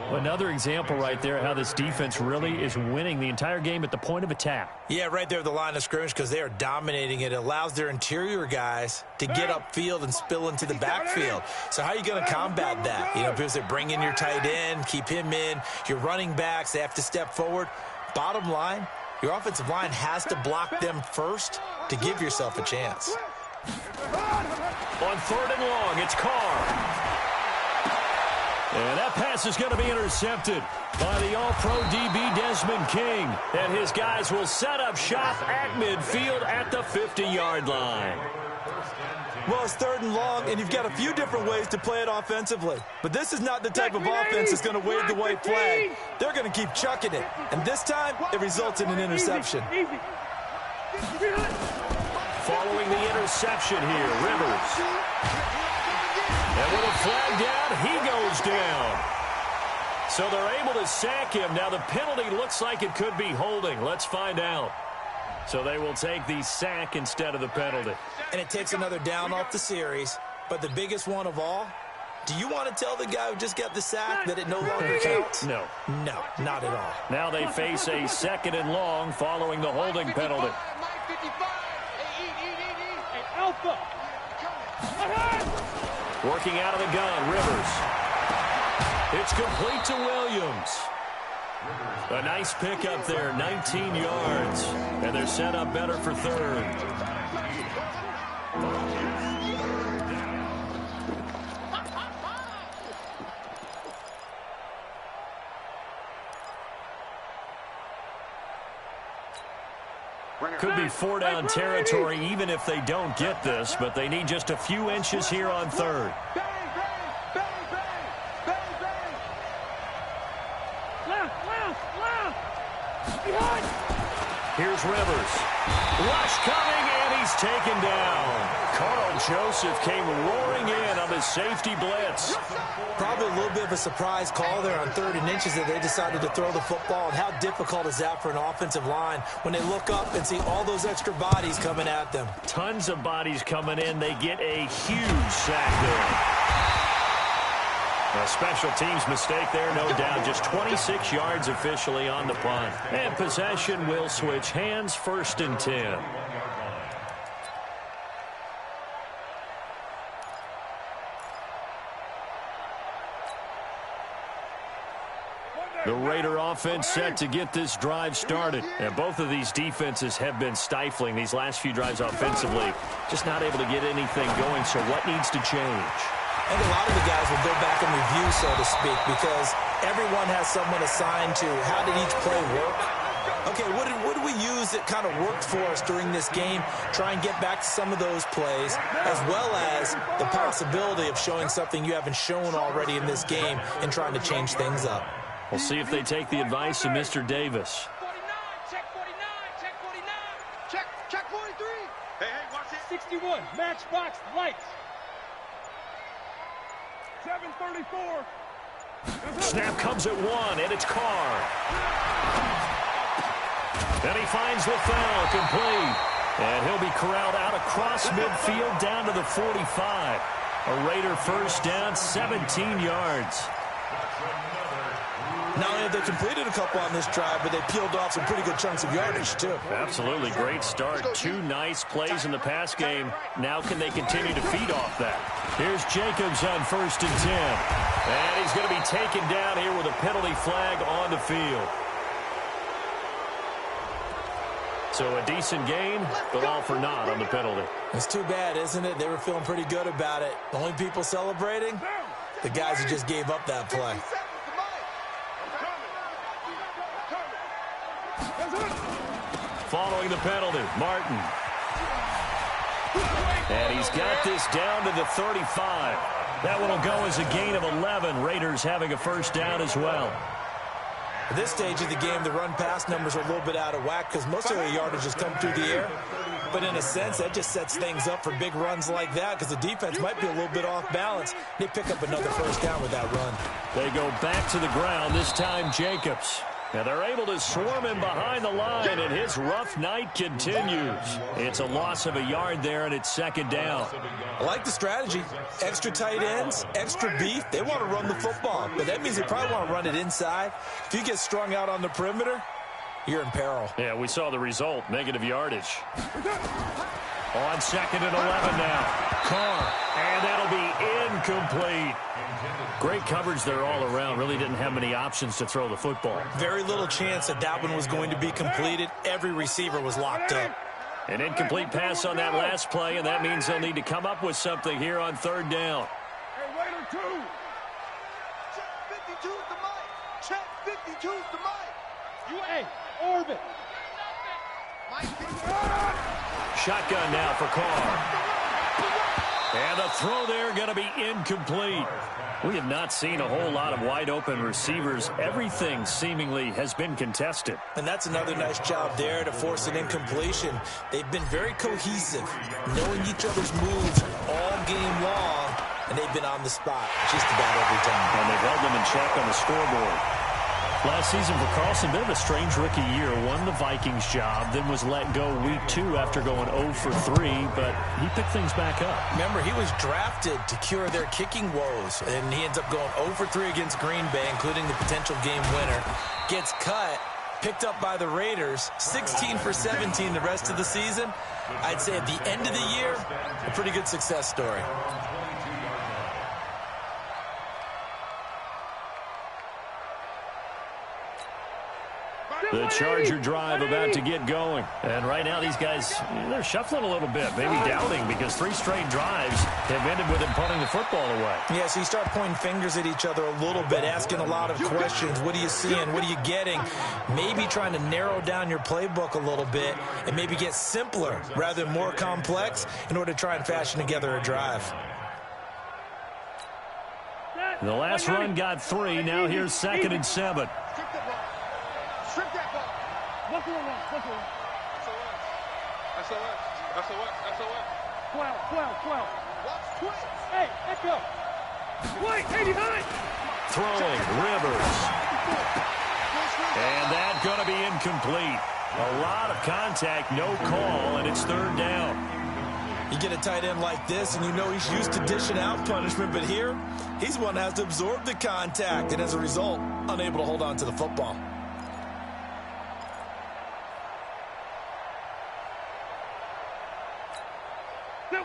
Another example right there how this defense really is winning the entire game at the point of attack. Yeah, right there at the line of scrimmage, because they are dominating it. It allows their interior guys to get upfield and spill into the backfield. So how are you going to combat that? You know, because they bring in your tight end, keep him in. Your running backs, they have to step forward. Bottom line, your offensive line has to block them first to give yourself a chance. On third and long, it's Carr. And that pass is going to be intercepted by the All-Pro DB Desmond King. And his guys will set up shop at midfield at the 50-yard line. Well, it's third and long, and you've got a few different ways to play it offensively. But this is not the type of offense that's going to wave the white flag. They're going to keep chucking it. And this time, it results in an interception. Following the interception here, Rivers. And with a flag down, he goes down. So they're able to sack him. Now the penalty looks like it could be holding. Let's find out. So they will take the sack instead of the penalty. And it takes another down off the series. But the biggest one of all, do you want to tell the guy who just got the sack that it no longer counts? No. No, not at all. Now they face a second and long following the holding penalty. Alpha! Working out of the gun, Rivers. It's complete to Williams. A nice pick up there, 19 yards. And they're set up better for third. Could be 4-down territory even if they don't get this, but they need just a few inches here on third. Here's Rivers. Rush coming, and he's taken down. Carl Joseph came roaring in on the safety blitz. Probably a little bit of a surprise call there on 3rd and inches that they decided to throw the football. And how difficult is that for an offensive line when they look up and see all those extra bodies coming at them? Tons of bodies coming in. They get a huge sack there. A special teams mistake there, no doubt. Just 26 yards officially on the punt. And possession will switch hands, 1st and 10. The Raider offense set to get this drive started. And both of these defenses have been stifling these last few drives offensively. Just not able to get anything going, so what needs to change? I think a lot of the guys will go back and review, so to speak, because everyone has someone assigned to how did each play work. Okay, what did we use that kind of worked for us during this game? Try and get back to some of those plays, as well as the possibility of showing something you haven't shown already in this game and trying to change things up. We'll see if they take the advice of Mr. Davis. 49, check 49, check 49. Check 43. Hey, watch it. 61, matchbox lights. 734. Snap comes at 1, and it's Carr. And he finds the foul complete. And he'll be corralled out across midfield down to the 45. A Raider first down, 17 yards. Not only have they completed a couple on this drive, but they peeled off some pretty good chunks of yardage, too. Absolutely great start. 2 nice plays in the pass game. Now can they continue to feed off that? Here's Jacobs on 1st and 10. And he's going to be taken down here with a penalty flag on the field. So a decent gain, but all for naught on the penalty. It's too bad, isn't it? They were feeling pretty good about it. The only people celebrating, the guys who just gave up that play. Following the penalty, Martin. And he's got this down to the 35. That one will go as a gain of 11. Raiders having a first down as well. At this stage of the game, the run-pass numbers are a little bit out of whack because most of their yardage has come through the air. But in a sense, that just sets things up for big runs like that because the defense might be a little bit off balance. They pick up another first down with that run. They go back to the ground, this time Jacobs. And they're able to swarm him behind the line, and his rough night continues. It's a loss of a yard there, and it's second down. I like the strategy. Extra tight ends, extra beef. They want to run the football, but that means they probably want to run it inside. If you get strung out on the perimeter, you're in peril. Yeah, we saw the result, negative yardage. On 2nd and 11 now. Carr, and that'll be incomplete. Great coverage there all around. Really didn't have many options to throw the football. Very little chance that one was going to be completed. Every receiver was locked up. An incomplete pass on that last play, and that means they'll need to come up with something here on 3rd down. Hey, Raider 2. Check 52's the mic. Check 52's the mic. Hey, orbit. Shotgun now for Carr. And the throw there going to be incomplete. We have not seen a whole lot of wide-open receivers. Everything seemingly has been contested. And that's another nice job there to force an incompletion. They've been very cohesive, knowing each other's moves all game long, and they've been on the spot just about every time. And they've held them in check on the scoreboard. Last season for Carlson, bit of a strange rookie year. Won the Vikings job, then was let go week 2 after going 0 for 3, but he picked things back up. Remember, he was drafted to cure their kicking woes, and he ends up going 0 for 3 against Green Bay, including the potential game winner. Gets cut, picked up by the Raiders, 16 for 17 the rest of the season. I'd say at the end of the year, a pretty good success story. The Charger drive about to get going. And right now these guys, they're shuffling a little bit, maybe doubting, because 3 straight drives have ended with them punting the football away. Yeah, so you start pointing fingers at each other a little bit, asking a lot of questions. What are you seeing? What are you getting? Maybe trying to narrow down your playbook a little bit and maybe get simpler rather than more complex in order to try and fashion together a drive. The last run got 3. Now here's 2nd and 7. Strip that ball. Look around. SOS. 12. Watch twist. Hey, let go. Wait, hey, behind. Throwing, Rivers. And that's going to be incomplete. A lot of contact, no call, and it's 3rd down. You get a tight end like this, and you know he's used to dishing out punishment, but here, he's one that has to absorb the contact, and as a result, unable to hold on to the football.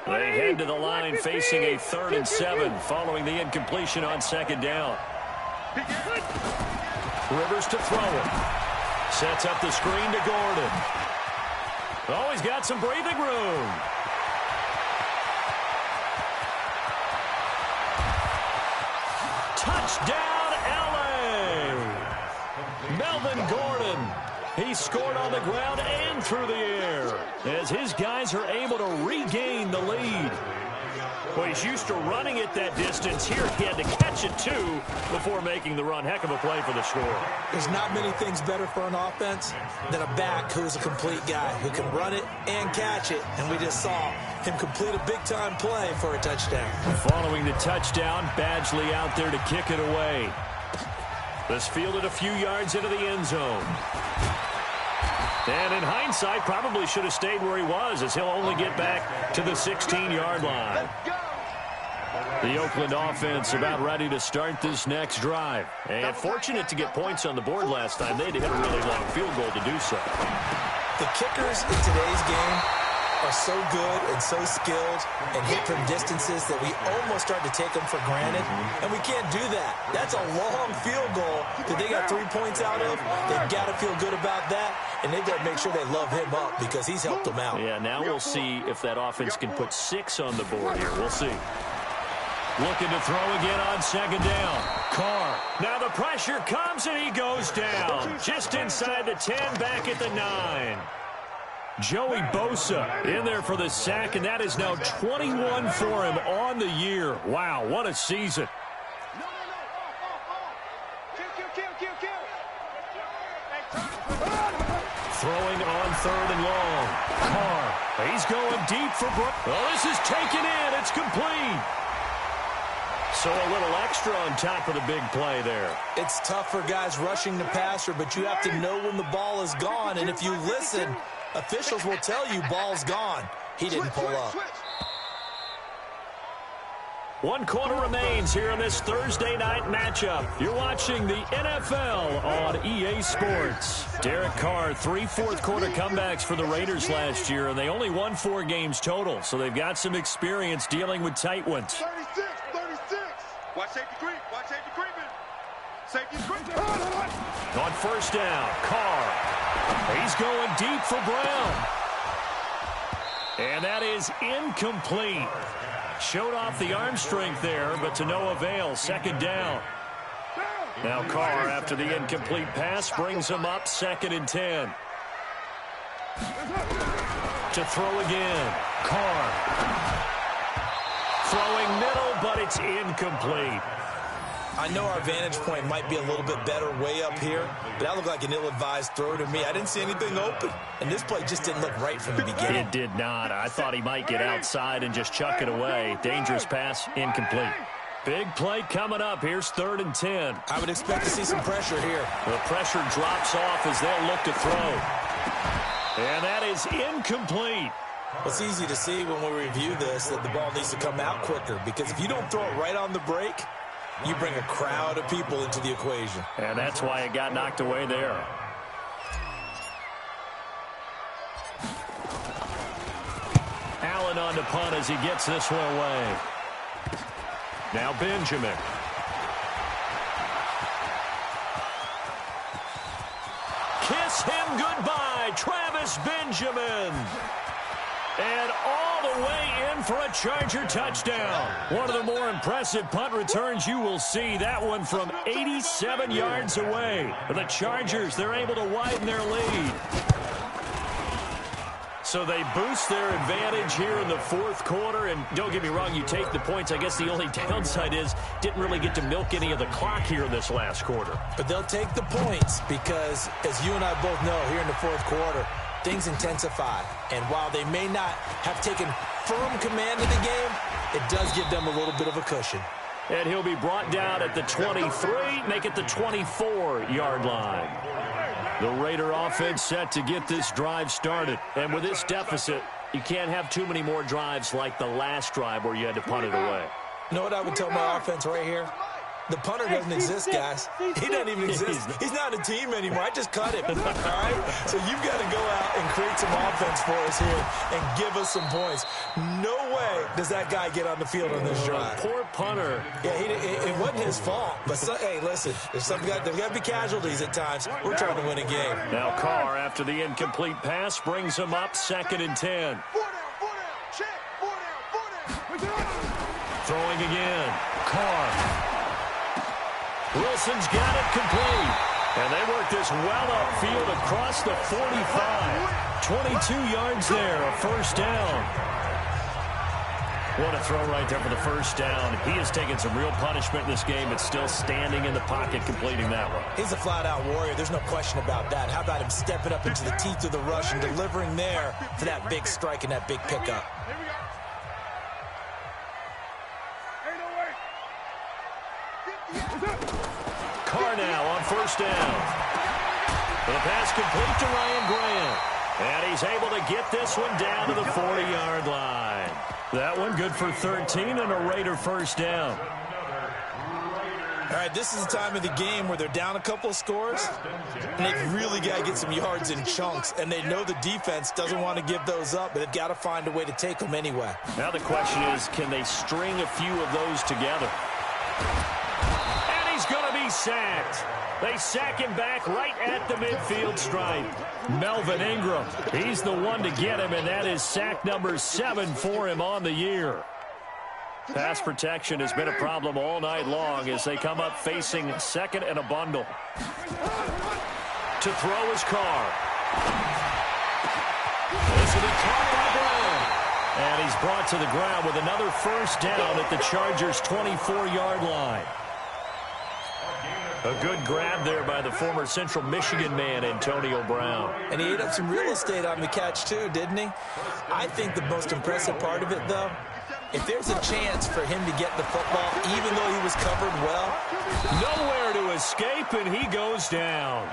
They head to the line facing a 3rd and 7 following the incompletion on 2nd down. Rivers to throw it. Sets up the screen to Gordon. Oh, he's got some breathing room. Touchdown, L.A. Melvin Gordon. He scored on the ground and through the air as his guys are able to regain the lead. Well, he's used to running it that distance. Here he had to catch it, too, before making the run. Heck of a play for the score. There's not many things better for an offense than a back who is a complete guy who can run it and catch it. And we just saw him complete a big-time play for a touchdown. Following the touchdown, Badgley out there to kick it away. This fielded a few yards into the end zone. And in hindsight, probably should have stayed where he was, as he'll only get back to the 16-yard line. The Oakland offense about ready to start this next drive. And fortunate to get points on the board last time. They had to hit a really long field goal to do so. The kickers in today's game are so good and so skilled and hit from distances that we almost start to take them for granted, and we can't do that. That's a long field goal that they got 3 points out of. They've got to feel good about that, and they've got to make sure they love him up because he's helped them out. Yeah, now we'll see if that offense can put 6 on the board here. We'll see. Looking to throw again on second down. Carr. Now the pressure comes, and he goes down. Just inside the 10, back at the 9. Joey Bosa in there for the sack, and that is now 21 for him on the year. Wow, what a season. Throwing on third and long. Carr. He's going deep for Brook. Oh, this is taken in. It's complete. So a little extra on top of the big play there. It's tough for guys rushing the passer, but you have to know when the ball is gone, and if you listen, officials will tell you ball's gone. He didn't pull up. 1 quarter remains here in this Thursday night matchup. You're watching the NFL on EA Sports. Derek Carr, 3 fourth-quarter comebacks for the Raiders last year, and they only won 4 games total, so they've got some experience dealing with tight ones. 36. Watch safety creep. Watch safety creeping. Safety's creeping. On first down, Carr. He's going deep for Brown. And that is incomplete. Showed off the arm strength there, but to no avail. Second down. Now Carr, after the incomplete pass, brings him up 2nd and 10. To throw again. Carr. Throwing middle, but it's incomplete. I know our vantage point might be a little bit better way up here, but that looked like an ill-advised throw to me. I didn't see anything open, and this play just didn't look right from the beginning. It did not. I thought he might get outside and just chuck it away. Dangerous pass, incomplete. Big play coming up. Here's 3rd and 10. I would expect to see some pressure here. The pressure drops off as they'll look to throw. And that is incomplete. It's easy to see when we review this that the ball needs to come out quicker, because if you don't throw it right on the break, you bring a crowd of people into the equation. And that's why it got knocked away there. Allen on the punt as he gets this one away. Now Benjamin. Kiss him goodbye, Travis Benjamin. And all the way in for a Charger touchdown. One of the more impressive punt returns you will see. That one from 87 yards away. The Chargers, they're able to widen their lead. So they boost their advantage here in the 4th quarter. And don't get me wrong, you take the points. I guess the only downside is didn't really get to milk any of the clock here in this last quarter. But they'll take the points because, as you and I both know, here in the 4th quarter, things intensify. And while they may not have taken firm command of the game, it does give them a little bit of a cushion. And he'll be brought down at the 23, make it the 24-yard line. The Raider offense set to get this drive started. And with this deficit, you can't have too many more drives like the last drive where you had to punt it away. You know what I would tell my offense right here? The punter doesn't exist, guys. He doesn't even exist. He's not a team anymore. I just cut him, all right? So you've got to go out and create some offense for us here and give us some points. No way does that guy get on the field on this drive. Poor punter. Yeah, it wasn't his fault. But, hey, listen, there's got to be casualties at times. We're trying to win a game. Now Carr, after the incomplete pass, brings him up 2nd and 10. Throwing again. Carr. Wilson's got it complete. And they work this well upfield across the 45. 22 yards there, a first down. What a throw right there for the first down. He has taken some real punishment in this game, but still standing in the pocket completing that one. He's a flat-out warrior. There's no question about that. How about him stepping up into the teeth of the rush and delivering there for that big strike and that big pickup? Carr now on first down. The pass complete to Ryan Grant. And he's able to get this one down to the 40-yard line. That one good for 13 and a Raider first down. All right, this is the time of the game where they're down a couple of scores, and they've really got to get some yards in chunks, and they know the defense doesn't want to give those up, but they've got to find a way to take them anyway. Now the question is, can they string a few of those together? And he's going to be sacked. They sack him back right at the midfield stripe. Melvin Ingram, he's the one to get him, and that is sack number 7 for him on the year. Pass protection has been a problem all night long as they come up facing second and a bundle. To throw his Carr. This will be caught by Brown. And he's brought to the ground with another first down at the Chargers' 24-yard line. A good grab there by the former Central Michigan man, Antonio Brown. And he ate up some real estate on the catch, too, didn't he? I think the most impressive part of it, though, if there's a chance for him to get the football, even though he was covered well. Nowhere to escape, and he goes down.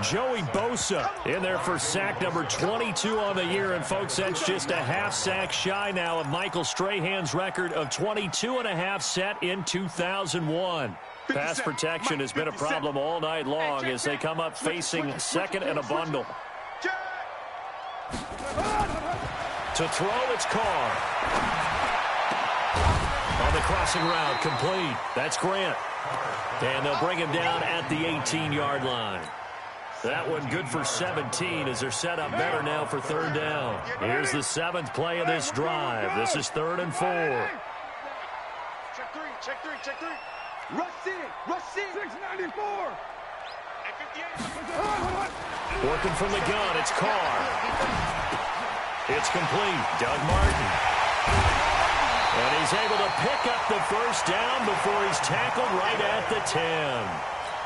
Joey Bosa in there for sack number 22 on the year. And, folks, that's just a half sack shy now of Michael Strahan's record of 22.5 set in 2001. Pass protection has been a problem all night long as they come up facing second and a bundle. To throw, it's Carr. On the crossing route, complete. That's Grant. And they'll bring him down at the 18-yard line. That one good for 17 as they're set up better now for third down. Here's the 7th play of this drive. This is 3rd and 4. Check three, check three, check three. Rush C! Rush C! 694! Working from the gun, it's Carr. It's complete. Doug Martin. And he's able to pick up the first down before he's tackled right at the 10.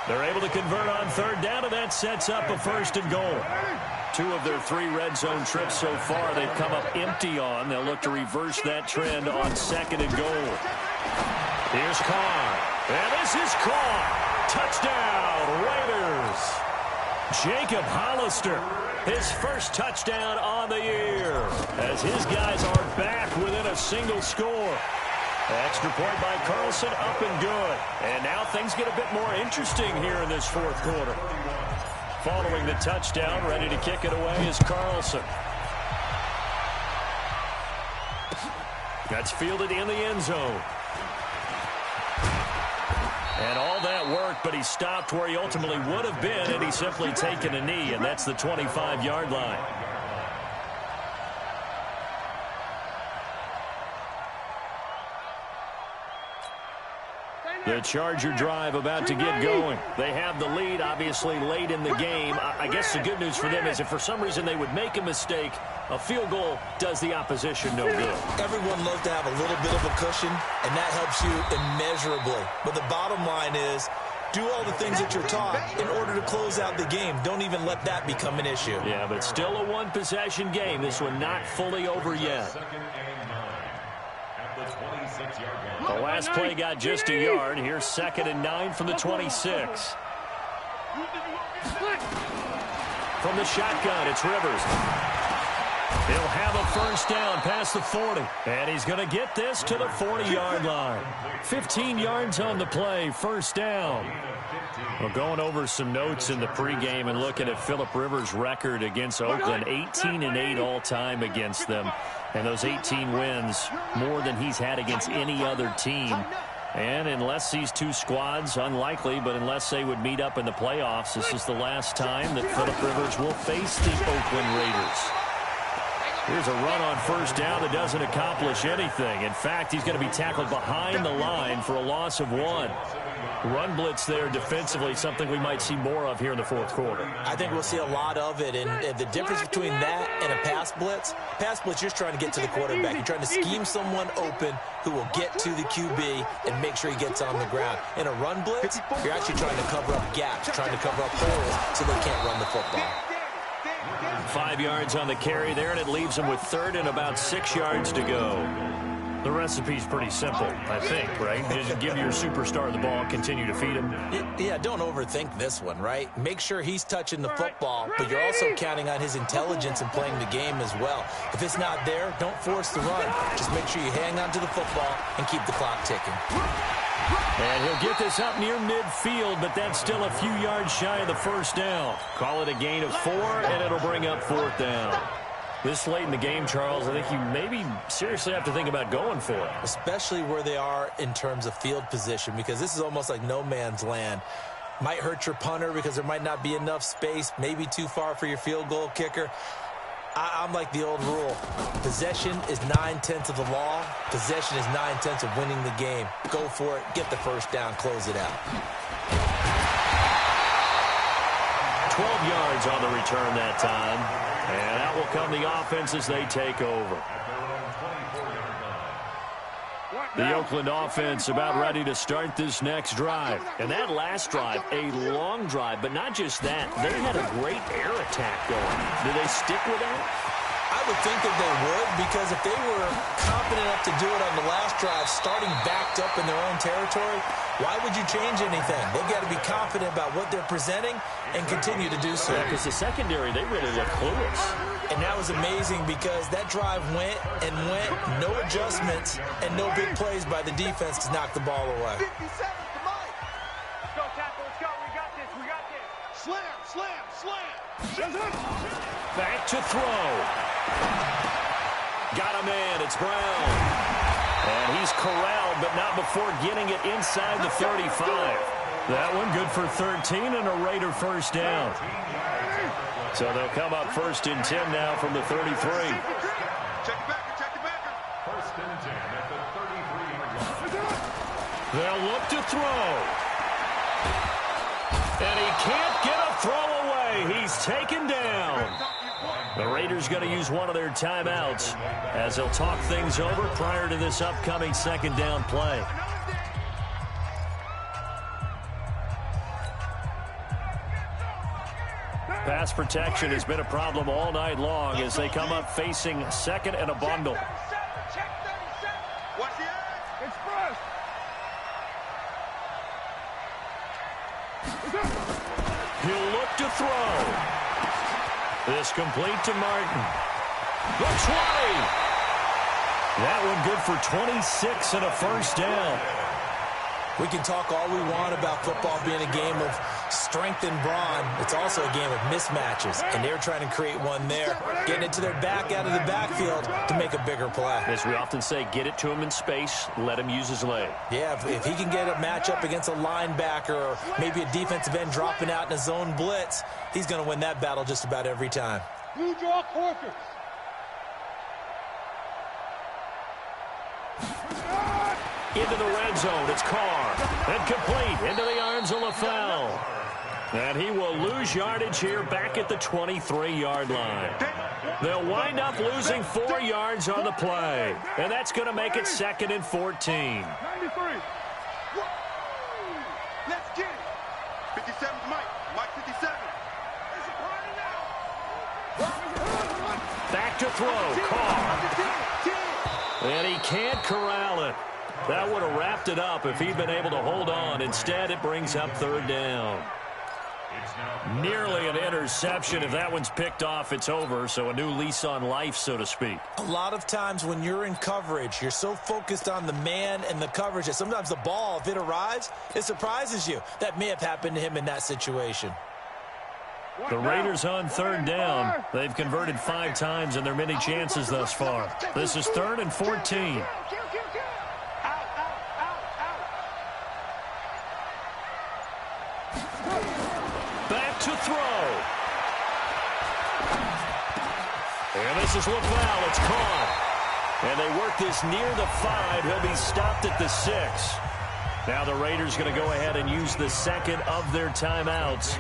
They're able to convert on third down, and that sets up a 1st and goal. 2 of their 3 red zone trips so far they've come up empty on. They'll look to reverse that trend on 2nd and goal. Here's Carr. And this is Carr. Touchdown, Raiders. Jacob Hollister, his first touchdown on the year, as his guys are back within a single score. Extra point by Carlson, up and good. And now things get a bit more interesting here in this 4th quarter. Following the touchdown, ready to kick it away is Carlson. That's fielded in the end zone. And all that worked, but he stopped where he ultimately would have been, and he's simply taken a knee, and that's the 25-yard line. The Charger drive about to get going. They have the lead, obviously, late in the game. I guess the good news for them is if for some reason they would make a mistake, a field goal does the opposition no good. Everyone loves to have a little bit of a cushion, and that helps you immeasurably. But the bottom line is, do all the things that you're taught in order to close out the game. Don't even let that become an issue. Yeah, but still a one-possession game. This one not fully over yet. The last play got just a yard. Here's 2nd and 9 from the 26. From the shotgun, it's Rivers. He'll have a first down past the 40. And he's going to get this to the 40-yard line. 15 yards on the play, first down. Well, going over some notes in the pregame and looking at Phillip Rivers' record against Oakland, 18-8 all-time against them. And those 18 wins, more than he's had against any other team. And unless these 2 squads, unlikely, but unless they would meet up in the playoffs, this is the last time that Phillip Rivers will face the Oakland Raiders. Here's a run on first down that doesn't accomplish anything. In fact, he's going to be tackled behind the line for a loss of 1. Run blitz there defensively, something we might see more of here in the fourth quarter. I think we'll see a lot of it, and the difference between that and a pass blitz, you're just trying to get to the quarterback. You're trying to scheme someone open who will get to the QB and make sure he gets on the ground. In a run blitz, you're actually trying to cover up gaps, trying to cover up holes so they can't run the football. 5 yards on the carry there, and it leaves them with third and about 6 yards to go. The recipe's pretty simple, I think, right? Just give your superstar the ball, continue to feed him. Yeah, don't overthink this one, right? Make sure he's touching the football, but you're also counting on his intelligence in playing the game as well. If it's not there, don't force the run. Just make sure you hang on to the football and keep the clock ticking. And he'll get this up near midfield, but that's still a few yards shy of the first down. Call it a gain of 4, and it'll bring up fourth down. This late in the game, Charles, I think you maybe seriously have to think about going for it. Especially where they are in terms of field position, because this is almost like no man's land. Might hurt your punter because there might not be enough space, maybe too far for your field goal kicker. I'm like the old rule. Possession is 9/10 of the law. Possession is 9/10 of winning the game. Go for it. Get the first down. Close it out. 12 yards on the return that time. And out will come the offense as they take over. The Oakland offense about ready to start this next drive. And that last drive, a long drive, but not just that. They had a great air attack going. Do they stick with that? I would think that they would, because if they were confident enough to do it on the last drive, starting backed up in their own territory, why would you change anything? They've got to be confident about what they're presenting and continue to do so. Yeah, because the secondary, they really look clueless. And that was amazing because that drive went and went, no adjustments, and no big plays by the defense to knock the ball away. 57 to Mike. Let's go, tackle. Let's go. We got this. We got this. Slam, slam, slam. Back to throw. Got a man. It's Brown. And he's corralled, but not before getting it inside the 35. That one good for 13 and a Raider first down. So they'll come up first and 10 now from the 33. Check your backer, check your backer. First and 10 at the 33-yard line. They'll look to throw. And he can't get a throw away. He's taken down. The Raiders going to use one of their timeouts as they'll talk things over prior to this upcoming second down play. Pass protection has been a problem all night long as they come up facing second and a bundle. Watch the edge. Express. He'll look to throw. This complete to Martin. The 20. That one good for 26 and a first down. We can talk all we want about football being a game of strength and brawn. It's also a game of mismatches, and they're trying to create one there, getting it to their back out of the backfield to make a bigger play. As we often say, get it to him in space, let him use his leg. Yeah, if he can get a matchup against a linebacker or maybe a defensive end dropping out in a zone blitz, he's going to win that battle just about every time. Blue draw Corkers. Into the red zone, it's Carr. And complete into the arms of LaFell. And he will lose yardage here back at the 23-yard line. They'll wind up losing 4 yards on the play. And that's going to make it second and 14. 93. Let's get it. 57 Mike. Mike 57. It's a party now. Back to throw, Carr. And he can't corral it. That would have wrapped it up if he'd been able to hold on. Instead, it brings up third down. Nearly an interception. If that one's picked off, it's over. So a new lease on life, so to speak. A lot of times when you're in coverage, you're so focused on the man and the coverage that sometimes the ball, if it arrives, it surprises you. That may have happened to him in that situation. The Raiders on third down. They've converted 5 times in their many chances thus far. This is third and 14. Back to throw. And this is LaFell. It's caught. And they work this near the 5. He'll be stopped at the 6. Now the Raiders going to go ahead and use the second of their timeouts,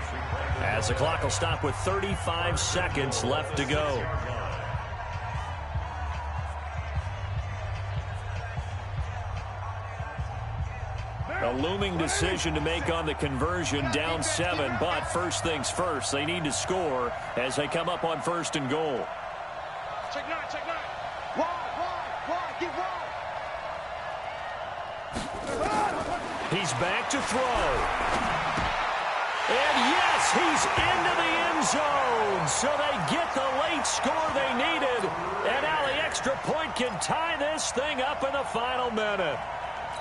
as the clock will stop with 35 seconds left to go. A looming decision to make on the conversion, down 7, but first things first, they need to score as they come up on 1st and goal. Check 9, check 9. Wide, get wide. He's back to throw. And yes, he's into the end zone. So they get the late score they needed. And now the extra point can tie this thing up in the final minute.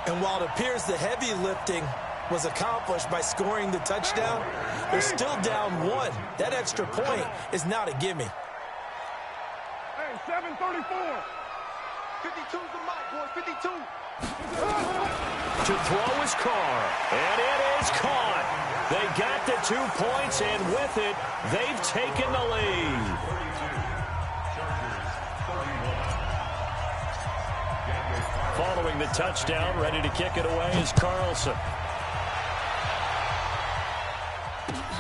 And while it appears the heavy lifting was accomplished by scoring the touchdown, they're still down 1. That extra point is not a gimme. Hey, 7:34. 52's the mic, boys, 52. To throw is Carr, and it is caught. They got the 2 points, and with it, they've taken the lead. Following the touchdown, ready to kick it away is Carlson.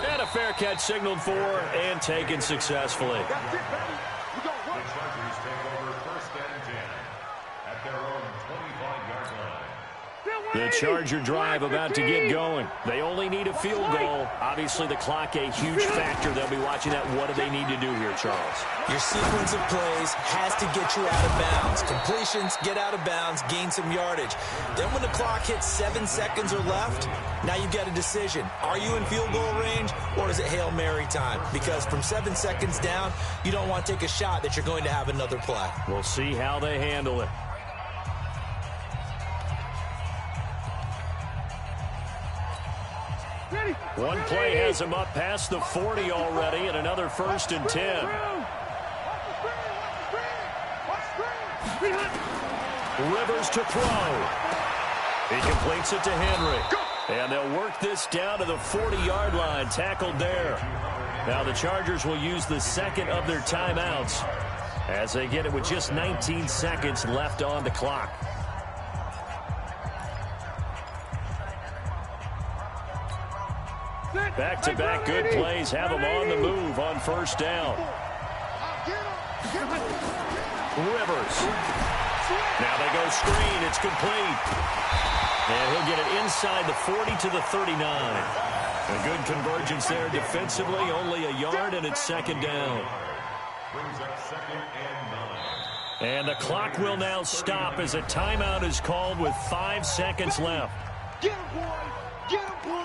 And a fair catch signaled for and taken successfully. That's it, baby. We go The Chargers take over 1st and 10 at their own 25-yard line. The Charger drive about to get going. They only need a field goal. Obviously, the clock a huge factor. They'll be watching that. What do they need to do here, Charles? Your sequence of plays has to get you out of bounds. Completions, get out of bounds, gain some yardage. Then when the clock hits 7 seconds or left, now you've got a decision. Are you in field goal range, or is it Hail Mary time? Because from 7 seconds down, you don't want to take a shot that you're going to have another play. We'll see how they handle it. One play has him up past the 40 already, and another 1st and 10. Rivers to throw. He completes it to Henry. And they'll work this down to the 40-yard line, tackled there. Now the Chargers will use the second of their timeouts as they get it with just 19 seconds left on the clock. Back-to-back good plays have them on the move on 1st down. Rivers. Now they go screen. It's complete. And he'll get it inside the 40 to the 39. A good convergence there defensively. Only a yard, and it's 2nd down. Brings up 2nd and 9. And the clock will now stop as a timeout is called with 5 seconds left. Get him, boy! Get him, boy!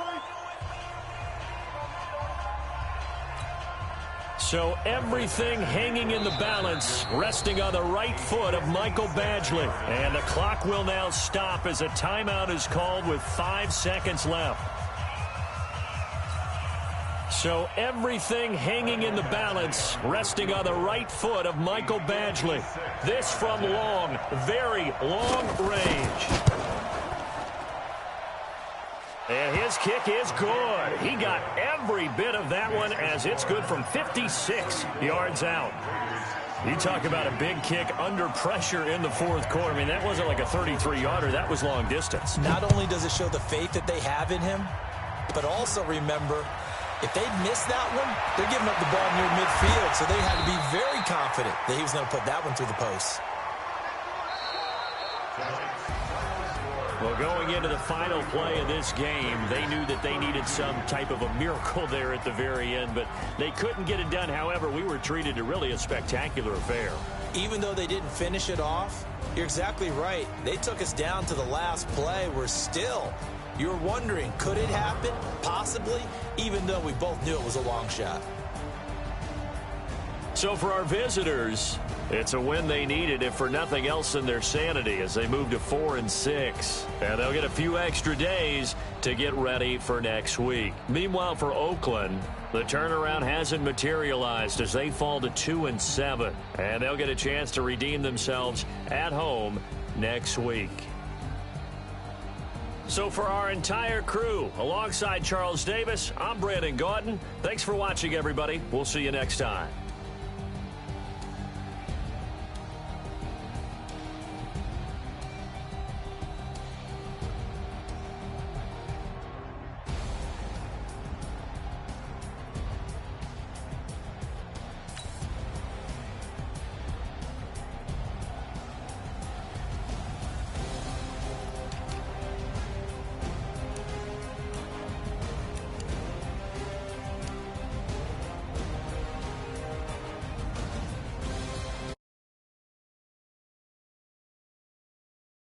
So everything hanging in the balance, resting on the right foot of Michael Badgley. And the clock will now stop as a timeout is called with 5 seconds left. So everything hanging in the balance, resting on the right foot of Michael Badgley. This from long, very long range. And his kick is good. He got every bit of that one as it's good from 56 yards out. You talk about a big kick under pressure in the 4th quarter. I mean, that wasn't like a 33-yarder. That was long distance. Not only does it show the faith that they have in him, but also remember, if they'd missed that one, they're giving up the ball near midfield, so they had to be very confident that he was going to put that one through the post. Well, going into the final play of this game, they knew that they needed some type of a miracle there at the very end, but they couldn't get it done. However, we were treated to really a spectacular affair. Even though they didn't finish it off, you're exactly right. They took us down to the last play. We're still, you're wondering, could it happen? Possibly, even though we both knew it was a long shot. So for our visitors, it's a win they needed, if for nothing else than their sanity, as they move to 4-6. And they'll get a few extra days to get ready for next week. Meanwhile, for Oakland, the turnaround hasn't materialized as they fall to 2-7. And they'll get a chance to redeem themselves at home next week. So for our entire crew, alongside Charles Davis, I'm Brandon Gaudin. Thanks for watching, everybody. We'll see you next time.